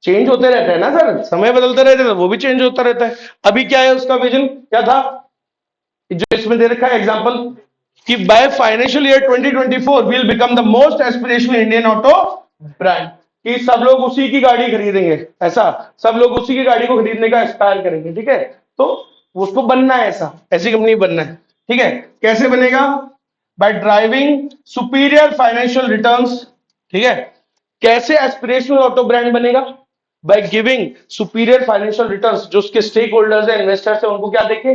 S1: चेंज होते रहते हैं ना सर, समय बदलते रहते हैं, वो भी चेंज होता रहता है। अभी क्या है उसका विजन, क्या था जो इसमें दे रखा है एग्जांपल, कि by financial year 2024 will become the most aspirational Indian auto brand. कि सब लोग उसी की गाड़ी खरीदेंगे, ऐसा सब लोग उसी की गाड़ी को खरीदने का एस्पायर करेंगे। ठीक है, तो उसको बनना है, ऐसा ऐसी कंपनी बनना है। ठीक है, कैसे बनेगा? By driving superior financial returns. ठीक है, कैसे एस्पिरेशनल ऑटो ब्रांड बनेगा? By giving superior financial returns. जो उसके स्टेक होल्डर्स है, इन्वेस्टर्स है, उनको क्या देखे?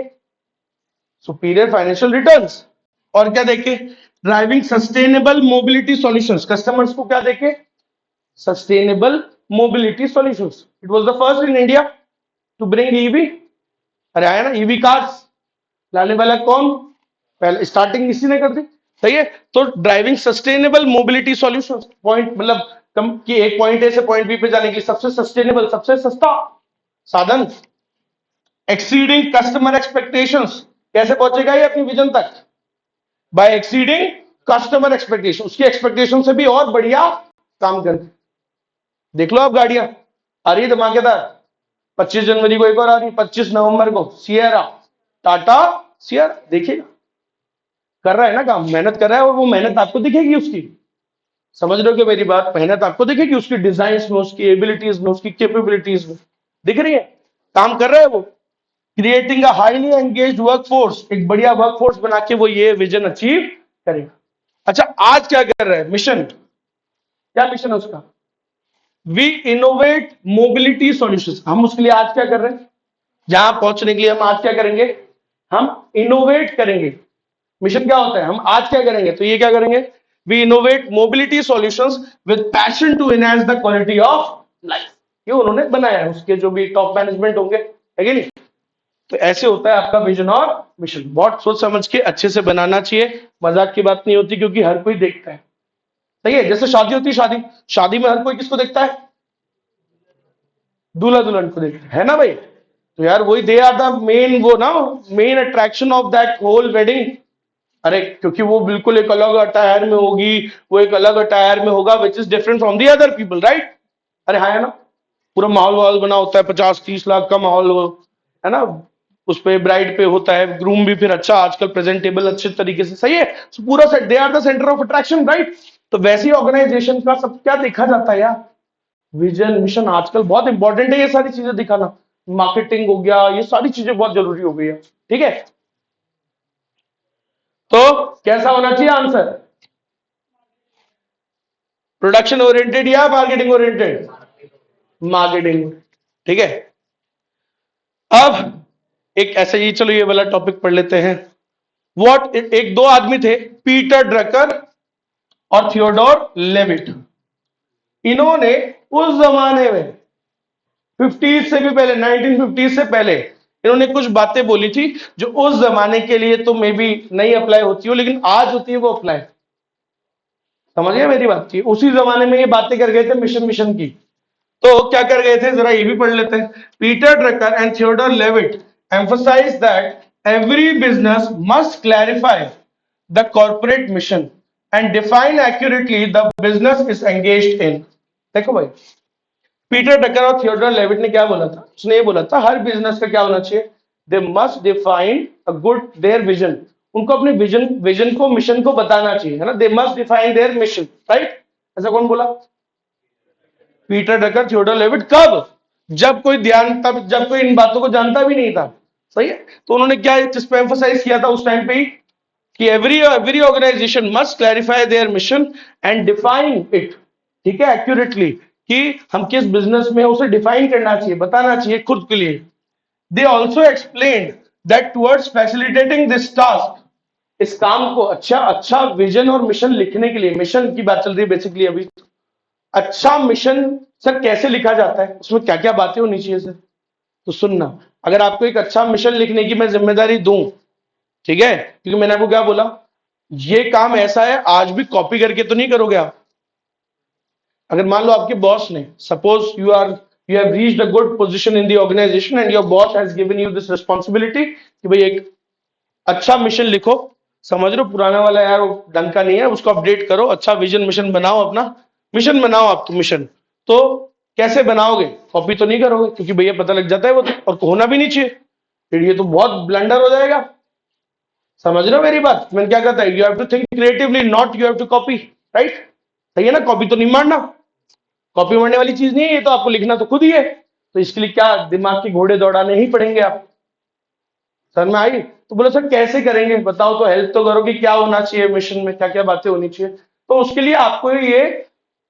S1: Superior financial returns. और क्या देखे? Driving sustainable mobility solutions. Customers को क्या देखे? Sustainable mobility solutions. It was the first in India to bring EV. अरे आया ना ईवी कार्स, लाने वाला कौन? पहले स्टार्टिंग इसी ने कर दी। सही है। तो driving sustainable mobility solutions, point मतलब कम कि एक पॉइंट ए से पॉइंट बी पे जाने के लिए सबसे सस्टेनेबल, सबसे सस्ता साधन। Exceeding customer expectations. कैसे पहुंचेगा ये अपनी विजन तक? By exceeding customer expectation. उसकी एक्सपेक्टेशन से भी और बढ़िया काम कर। देख लो आप गाड़ियां आ रही है धमाकेदार। 25 जनवरी को एक और आ रही, 25 नवंबर को सियरा, टाटा सियरा। देखिएगा, कर रहा है ना काम, मेहनत कर रहा है, और वो मेहनत आपको दिखेगी उसकी। समझ रहे हो कि मेरी बात? मेहनत आपको दिखेगी उसकी डिजाइन में, उसकी एबिलिटीज में, उसकी कैपेबिलिटीज में। दिख रही है? काम कर रहा है वो। Creating a highly engage workforce. एक बढ़िया वर्कफोर्स बना के वो ये विजन अचीव करेगा। अच्छा, आज क्या कर रहा है? मिशन। क्या मिशन है उसका? We innovate mobility solutions. हम उसके लिए आज क्या कर रहे हैं? जहां पहुंचने के लिए हम आज क्या करेंगे? हम इनोवेट करेंगे। मिशन क्या होता है? हम आज क्या करेंगे? तो ये क्या करेंगे? We innovate mobility solutions with passion to enhance the quality of life. ये उन्होंने बनाया है, उसके जो भी टॉप मैनेजमेंट होंगे, है कि नहीं? तो ऐसे होता है आपका विजन और मिशन। बहुत सोच समझ के अच्छे से बनाना चाहिए, मजाक की बात नहीं होती, क्योंकि हर कोई देखता है। सही है। जैसे शादी होती है, शादी शादी में हर कोई किसको देखता है? दूल्हा दुल्हन को देखता है ना भाई? तो यार वही दे आर द मेन, वो ना main attraction of that whole wedding. अरे क्योंकि वो बिल्कुल एक अलग अटायर में होगी, वो एक अलग अटायर में होगा which is different from the other people, right? अरे हाँ, है ना? पूरा माहौल वाहौल बना होता है, 50-30 लाख का माहौल हो, है ना? उस पे ब्राइड पे होता है, ग्रूम भी फिर अच्छा आजकल प्रेजेंटेबल अच्छे तरीके से। सही है। So, पूरा set, they are the centre of attraction, right? तो वैसी ऑर्गेनाइजेशन का सब क्या देखा जाता है यार? Vision mission. आजकल बहुत इंपॉर्टेंट है ये सारी चीजें दिखाना। मार्केटिंग हो गया, ये सारी चीजें बहुत जरूरी हो गई है। ठीक है। तो कैसा होना चाहिए आंसर? प्रोडक्शन ओरिएंटेड या मार्केटिंग ओरिएंटेड? मार्केटिंग। ठीक है। अब एक ऐसे ही, चलो ये वाला टॉपिक पढ़ लेते हैं। व्हाट, एक दो आदमी थे, पीटर ड्रकर और थियोडोर लेविट। इन्होंने उस जमाने में 50 से भी पहले, 1950 से पहले, इन्होंने कुछ बातें बोली थी जो उस जमाने के लिए तो मे बी नहीं अप्लाई होती हो, लेकिन आज होती है वो अप्लाई। समझ गए मेरी बात? थी उसी जमाने में ये बातें कर गए थे मिशन मिशन की। तो क्या कर गए थे, जरा ये भी पढ़ लेते हैं। Peter Drucker and Theodore Levitt emphasize that every business must clarify the corporate mission and define accurately the business is engaged in। देखो भाई, पीटर डकर और थियोडोर लेविट ने क्या बोला था? उसने ये बोला था हर बिजनेस का क्या होना चाहिए? दे must define a good their vision. उनको अपने विजन विजन को, मिशन को बताना चाहिए, है ना? They must define their mission, right? ऐसा कौन बोला? Peter Drucker, Theodore Levitt. कब? जब कोई ध्यान, तब जब कोई इन बातों को जानता भी नहीं था। सही है। तो उन्होंने क्या जिस पे एम्फसाइज किया था उस टाइम पे ही, कि every organisation must clarify their mission and define it. ठीक है, एक्यूरेटली, कि हम किस बिजनेस में, उसे डिफाइन करना चाहिए, बताना चाहिए खुद के लिए। They also explained that towards facilitating this task, इस काम को, अच्छा अच्छा विजन और मिशन लिखने के लिए, मिशन की बात चल रही है बेसिकली अभी। अच्छा मिशन सर कैसे लिखा जाता है, उसमें क्या क्या बातें होनी चाहिए सर? तो सुनना, अगर आपको एक अच्छा मिशन लिखने की मैं जिम्मेदारी दूं, ठीक है, क्योंकि मैंने आपको क्या बोला, ये काम ऐसा है, आज भी कॉपी करके तो नहीं करोगे आप। अगर मान लो आपके बॉस ने, suppose you have reached a good position in the organisation and your boss has given you this responsibility कि भाई एक अच्छा मिशन लिखो। समझ रहे हो? पुराना वाला यार वो ढंग का नहीं है, उसको अपडेट करो, अच्छा विजन मिशन बनाओ, अपना मिशन बनाओ आप। तो मिशन तो कैसे बनाओगे? कॉपी तो नहीं करोगे, क्योंकि भैया पता लग जाता है वो तो, और होना भी नहीं चाहिए, फिर ये तो बहुत ब्लंडर हो जाएगा। समझ रहे हो मेरी बात? मैंने क्या कहता है, you have to think creatively, not you have to copy, right? सही है ना? कॉपी तो नहीं मारना, कॉपी मारने वाली चीज नहीं है ये, तो आपको लिखना तो खुद ही है। तो इसके लिए क्या दिमाग के घोड़े दौड़ाने ही पड़ेंगे आप। सर में आई? तो बोले सर कैसे करेंगे, बताओ तो, हेल्प तो करो कि क्या होना चाहिए मिशन में, क्या क्या बातें होनी चाहिए। तो उसके लिए आपको ये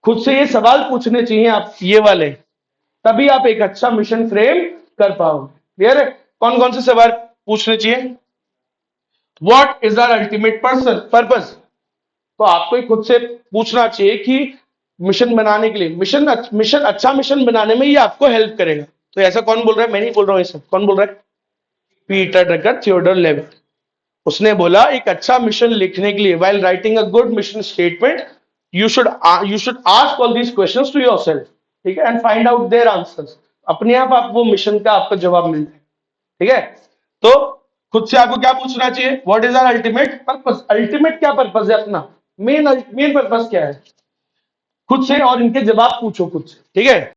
S1: खुद से ये सवाल पूछने चाहिए आप, ये वाले, तभी आप एक अच्छा मिशन फ्रेम कर पाओगे। क्लियर है? कौन कौन से सवाल पूछने चाहिए? What is our ultimate purpose, तो आपको ही खुद से पूछना चाहिए कि मिशन बनाने के लिए, मिशन अच्छा मिशन बनाने में ये आपको हेल्प करेगा। तो ऐसा कौन बोल रहा है? मैं नहीं बोल रहा हूं, ये सब कौन बोल रहा है? Peter Drucker Theodore Levitt. उसने बोला एक अच्छा मिशन लिखने के लिए, while writing a good mission statement, you should ask all these questions to yourself, ठीक है, and find out their answers। अपने आप वो मिशन का आपका जवाब मिल जाए। ठीक है, तो खुद से आपको क्या पूछना चाहिए? What is our ultimate purpose. Ultimate क्या पर्पस है अपना, मेन पर्पस क्या है, खुद से, और इनके जवाब पूछो खुद से। ठीक है,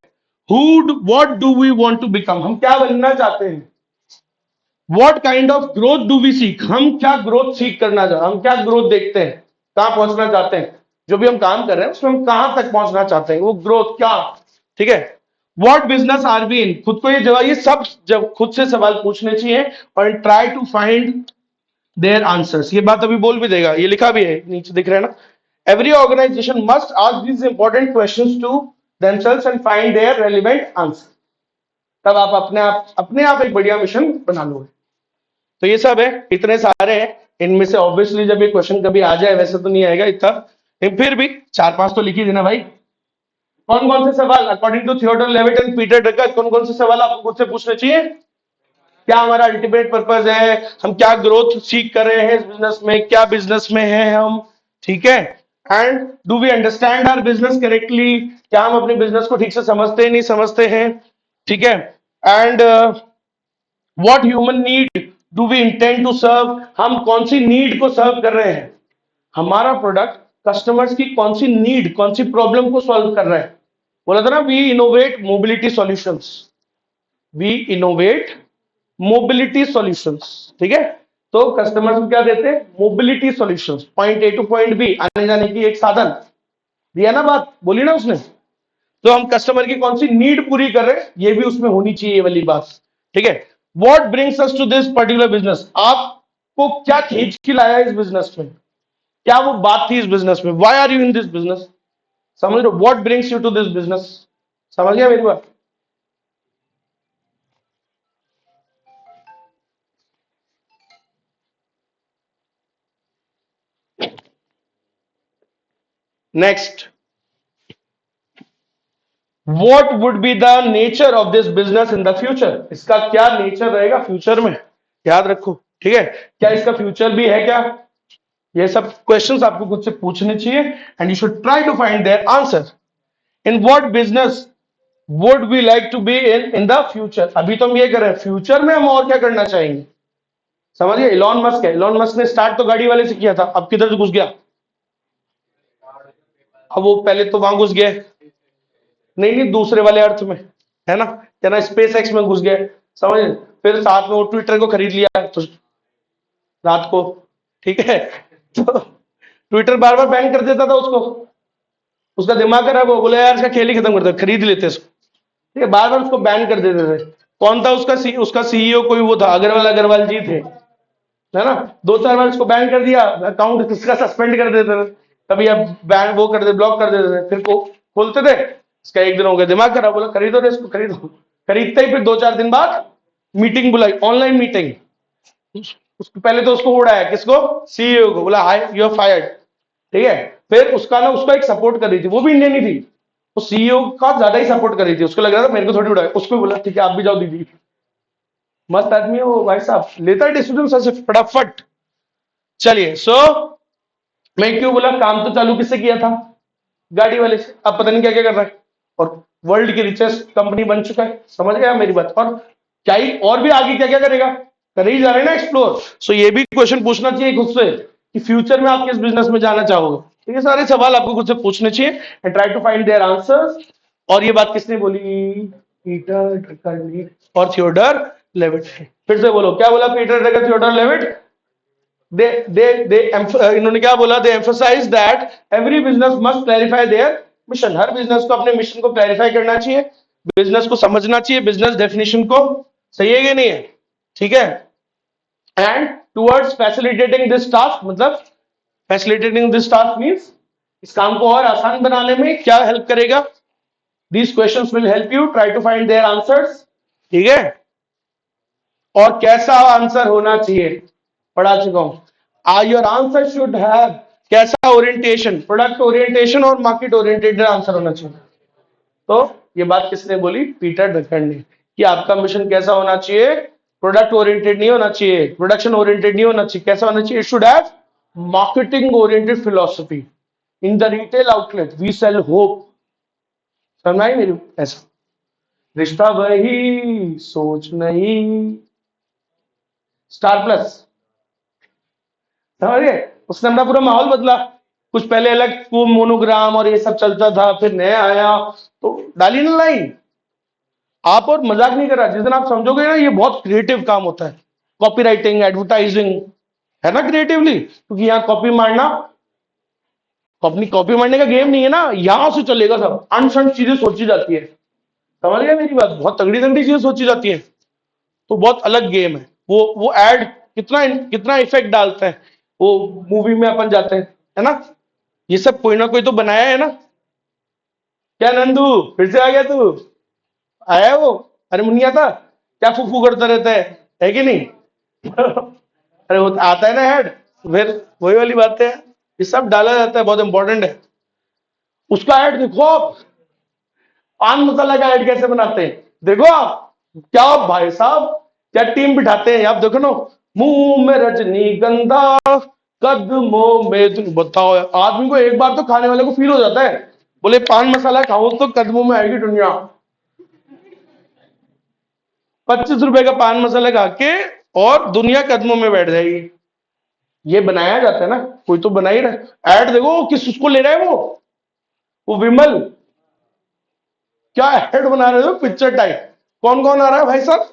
S1: what do we want to become, हम क्या बनना चाहते हैं। What kind of growth do we seek, हम क्या ग्रोथ सीख करना चाहते हैं, हम क्या ग्रोथ देखते हैं, कहां पहुंचना चाहते हैं, जो भी हम काम कर रहे हैं उसमें हम कहां तक पहुंचना चाहते हैं, वो ग्रोथ क्या। ठीक है, व्हाट बिजनेस आर वी इन, खुद को ये जवाब, ये सब जब खुद से सवाल पूछने चाहिए, और try to find their answers. ये बात अभी बोल भी देगा, ये लिखा भी है नीचे, दिख रहा है ना। Every organisation must ask these important questions to themselves and find their relevant answer, तब आप अपने आप एक बढ़िया मिशन बना लोगे। तो ये सब है, इतने सारे हैं, इनमें से ऑब्वियसली जब ये क्वेश्चन कभी आ जाए, वैसे तो नहीं आएगा इतना, लेकिन फिर भी 4-5 तो लिख ही देना भाई। कौन कौन से सवाल according to Theodore Levitt and Peter Drucker, कौन कौन से सवाल आपको खुद से पूछने चाहिए? क्या हमारा अल्टीमेट पर्पस है, हम क्या ग्रोथ सीख कर रहे हैं इस बिजनेस में, क्या बिजनेस में है हम। ठीक है, and do we understand our business correctly, क्या हम अपने बिजनेस को ठीक से समझते हैं, नहीं समझते हैं। ठीक है, and what human need do we intend to serve, हम कौन सी नीड को सर्व कर रहे हैं, हमारा प्रोडक्ट कस्टमर्स की कौन सी नीड, कौन सी प्रॉब्लम को सॉल्व कर रहा है। बोला था ना, we innovate mobility solutions, we innovate mobility solutions. ठीक है, तो कस्टमर्स को क्या देते हैं? Mobility solutions, point A to point B आने जाने की एक साधन दिया ना, बात बोली ना उसने। तो हम कस्टमर की कौन सी नीड पूरी कर रहे हैं, ये भी उसमें होनी चाहिए, ये वाली बात। ठीक है, what brings us to this particular business, आपको क्या खींच के लाया इस बिजनेस में, क्या वो बात थी इस बिजनेस में, why are you in this business. समझ लो, what brings you to this business. समझ गया मेरी बात? Next, what would be the nature of this business in the future, इसका क्या नेचर रहेगा फ्यूचर में, याद रखो। ठीक है, क्या इसका फ्यूचर भी है क्या, ये सब क्वेश्चंस आपको खुद से पूछने चाहिए, and you should try to find their answer. In what business would we like to be in the future, अभी तो हम ये कर रहे हैं, फ्यूचर में हम और क्या करना चाहेंगे। समझिए, इलॉन मस्क है, इलॉन मस्क ने स्टार्ट तो गाड़ी वाले से किया था, अब किधर से घुस गया, अब वो पहले तो वहां घुस गया, नहीं दूसरे वाले अर्थ में, है ना, क्या ना, स्पेस एक्स में घुस गए। समझ, फिर साथ में वो ट्विटर को खरीद लिया तो रात को। ठीक है, तो ट्विटर बार बार बैन कर देता था उसको, उसका दिमाग खराब हो, बोला यार इसका खेल ही खत्म कर दो, खरीद लेते इसको। ठीक है, बार बार उसको बैन कर देते थे। कौन था उसका सीईओ, कोई वो था, अग्रवाल जी थे, है ना। 2-4 बार उसको बैन कर दिया, अकाउंट किसका सस्पेंड कर देते थे, कभी अब बैन वो कर दे, ब्लॉक कर देते थे, फिर को खोलते थे। इसका एक दिन हो गया दिमाग खराब, बोला खरीदो रे इसको, खरीदो। खरीदते ही फिर 2-4 दिन बाद मीटिंग बुलाई, ऑनलाइन मीटिंग। उसको पहले तो उसको उड़ाया, किसको? सीईओ को, बोला हाय यू आर फायर्ड। ठीक है, फिर उसका ना, उसको एक सपोर्ट कर रही थी, वो भी इंडियन ही थी, वो सीईओ का ज्यादा ही सपोर्ट कर रही थी, उसको लग रहा था मेरे को थोड़ी उड़ाए, उसको बोला ठीक है आप भी जाओ दीदी। मस्त आदमी है वो भाई साहब, लेता है डिसीजन से फटाफट। चलिए, सो मैं क्यों बोला, काम तो चालू किससे किया था, गाड़ी वाले से, अब पता नहीं क्या क्या कर रहा है, और वर्ल्ड की रिचेस्ट कंपनी बन चुका है। समझ गया मेरी बात? और क्या ही और भी आगे क्या क्या करेगा, कर ही जा रहे हैं ना एक्सप्लोर। सो ये भी क्वेश्चन पूछना चाहिए खुद से कि फ्यूचर में आप किस बिजनेस में जाना चाहोगे। तो ये सारे सवाल आपको खुद से पूछने चाहिए, and try to find their answers. और ये बात किसने बोली? पीटर ड्रकर ने और थियोडोर लेविट। फिर से बोलो, क्या बोला पीटर ड्रकर, थियोडोर लेविट? इन्होंने क्या बोला? They emphasize that every business must clarify their mission, हर बिजनेस को अपने मिशन को क्लैरिफाई करना चाहिए, बिजनेस को समझना चाहिए, बिजनेस डेफिनेशन को। सही है कि नहीं है? ठीक है, and towards facilitating this task, मतलब फैसिलिटेटिंग दिस टास्क मींस इस काम को और आसान बनाने में क्या हेल्प करेगा? These questions will help you try to find their answers. ठीक है, और कैसा आंसर होना चाहिए पढ़ा चुका हूं। योर आंसर शुड हैव कैसा ओरिएंटेशन? प्रोडक्ट ओरिएंटेशन और मार्केट ओरिएंटेड आंसर होना चाहिए। तो ये बात किसने बोली? पीटर ड्रकर ने, कि आपका मिशन कैसा होना चाहिए? प्रोडक्ट ओरिएंटेड नहीं होना चाहिए, प्रोडक्शन ओरिएंटेड नहीं होना चाहिए, कैसा होना चाहिए? It should have marketing oriented philosophy. In the retail outlet we sell hope. समझ आई मेरी? ऐसा रिश्ता वही सोच नहीं। स्टार प्लस, समझ गए? उसने अपना पूरा माहौल बदला। कुछ पहले अलग वो मोनोग्राम और ये सब चलता था, फिर नया आया, तो डाली ना लाइन। आप और मजाक नहीं कर रहा, जिस दिन आप समझोगे ना ये बहुत क्रिएटिव काम होता है, कॉपी राइटिंग, एडवर्टाइजिंग, है ना क्रिएटिवली, क्योंकि यहाँ कॉपी मारना, अपनी कॉपी मारने का गेम नहीं है ना, यहां से चलेगा सब। अनसन चीजें सोची जाती है, समझ गए मेरी बात? बहुत तगड़ी तगड़ी चीजें सोची जाती है, तो बहुत अलग गेम है। वो एड कितना कितना इफेक्ट डालता है, वो मूवी में अपन जाते हैं, है ना? ये सब कोई ना कोई तो बनाया है ना। क्या नंदू, फिर से आ गया तू? आया है वो? अरे मुन्नी आता, क्या फूफू करता रहता है कि नहीं? अरे वो आता है ना हेड, फिर वही वाली बात है, ये सब डाला जाता है, बहुत इंपॉर्टेंट है। उसका ऐड देखो आप, पान मसाला का ऐड कैसे बनाते हैं, देखो आप, क्या भाई साहब, क्या टीम बिठाते हैं आप, देखो ना, मुंह में रजनीगंधा, कदमों में तुम बताओ, आदमी को एक बार तो खाने वाले को फील हो जाता है, बोले पान मसाला खाओ तो कदमों में आएगी दुनिया। 25 रुपए का पान मसाला खा के और दुनिया कदमों में बैठ जाएगी। ये बनाया जाता है ना, कोई तो बना ही रहा है। ऐड देखो किस उसको ले रहा है, वो विमल, क्या ऐड बना रहे हो पिक्चर टाइप। कौन कौन आ रहा है भाई साहब?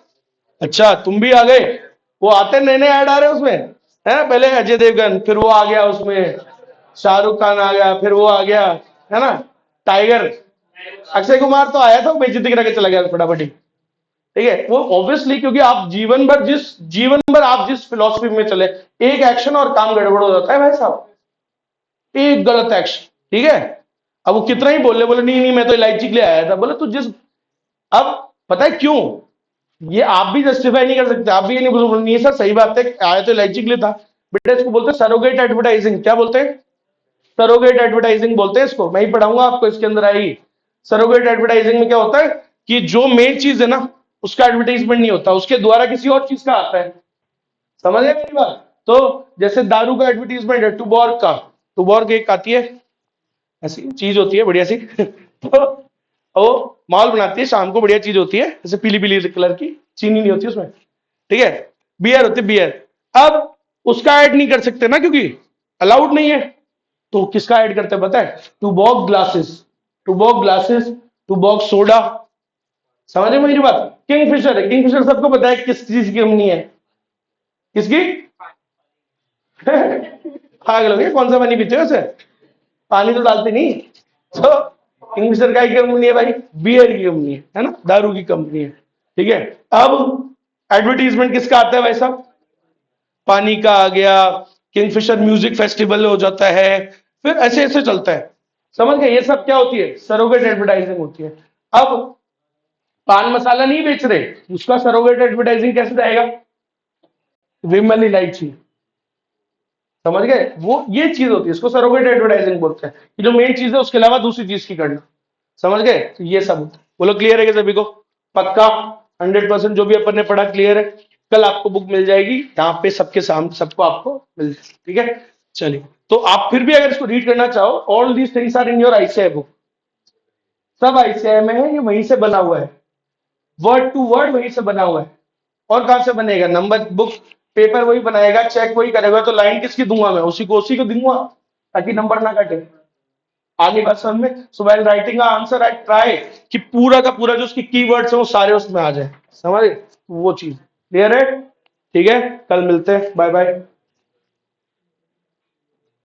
S1: अच्छा तुम भी आ गए। वो आते नए नए ऐड आ रहे हैं उसमें, है पहले अजय देवगन, फिर वो आ गया उसमें, शाहरुख खान आ गया, फिर वो आ गया, है ना, टाइगर। अक्षय कुमार तो आया था, बेइज्जती करा के चला गया फटाफट ही। ठीक है, वो ऑब्वियसली, क्योंकि आप जीवन भर आप जिस फिलॉसफी में चले, एक एक्शन और काम गड़बड़ हो जाता है भाई साहब, एक गलत एक्शन। ठीक है, अब वो कितना ही बोले, बोले नहीं नहीं मैं तो इलायची के लिए आया था, बोले तू जिस, अब पता है क्यों, ये आप भी जस्टिफाई नहीं कर सकते, आप भी ये नहीं बोल, नहीं सर सही बात है, आया तो इलायची के लिए था। बेटा इसको बोलते हैं सरोगेट एडवर्टाइजिंग। क्या बोलते हैं? सरोगेट एडवर्टाइजिंग बोलते हैं इसको, मैं ही पढ़ाऊंगा आपको, इसके अंदर आएगी। सरोगेट एडवर्टाइजिंग में क्या होता है कि जो मेन चीज है ना उसका एडवर्टाइजमेंट नहीं होता, उसके द्वारा किसी और चीज का आता है। समझ गए मेरी बात? तो जैसे दारू का एडवर्टीजमेंट है, टुबॉर्ग का, टुबॉर्ग एक आती है, ऐसी चीज होती है बढ़िया सी तो वो माल बनाती है, शाम को बढ़िया चीज होती है, जैसे पीली पीली कलर की, चीनी नहीं होती उसमें। ठीक है, बियर होती है बियर। अब उसका ऐड नहीं कर सकते ना, क्योंकि अलाउड नहीं है, तो किसका ऐड करते हैं पता है? टुबॉर्ग ग्लासेस, टुबॉर्ग ग्लासेस, टुबॉर्ग सोडा। समझ में मेरी बात? किंगफिशर है, किंगफिशर सबको पता है किस चीज की कंपनी है, किसकी पागल हो गए, कौन सा पानी पीते हो उसे, पानी तो डालते नहीं। तो किंगफिशर का कंपनी है भाई, बियर की कंपनी है ना, दारू की कंपनी है। ठीक है, अब एडवर्टीजमेंट किसका आता है भाई साहब? पानी का आ गया, किंगफिशर म्यूजिक फेस्टिवल हो जाता है, फिर ऐसे ऐसे चलता है। समझ गए? ये सब क्या होती है? सरोगेट एडवर्टाइजिंग होती है। अब पान मसाला नहीं बेच रहे, उसका सरोगेट एडवर्टाइजिंग कैसे जाएगा? विमल इलायची। समझ गए? वो ये चीज होती है, इसको सरोगेट एडवर्टाइजिंग बोलते हैं, कि जो मेन चीज है उसके अलावा दूसरी चीज की करना। समझ गए? तो ये सब होता है। बोलो क्लियर है क्या सभी को? पक्का 100% जो भी अपन ने पढ़ा क्लियर है? कल आपको बुक मिल जाएगी यहाँ पे, सबके सामने सबको आपको मिल जाएगी। ठीक है, चलिए, तो आप फिर भी अगर इसको रीड करना चाहो, all these things are in your ICI book, सब आईसीआई में है, ये वहीं से बना हुआ है, वर्ड टू वर्ड वहीं से बना हुआ है। और कहां से बनेगा? नंबर बुक पेपर वही बनाएगा, चेक वही करेगा, तो लाइन किसकी दूंगा मैं? उसी को दूंगा, ताकि नंबर ना कटे। आगे बात समझ में? सो while writing answer I try कि पूरा का पूरा जो उसकी कीवर्ड्स है वो सारे उसमें आ जाए। समझ? वो चीज क्लियर है? ठीक है, कल मिलते हैं, बाय बाय।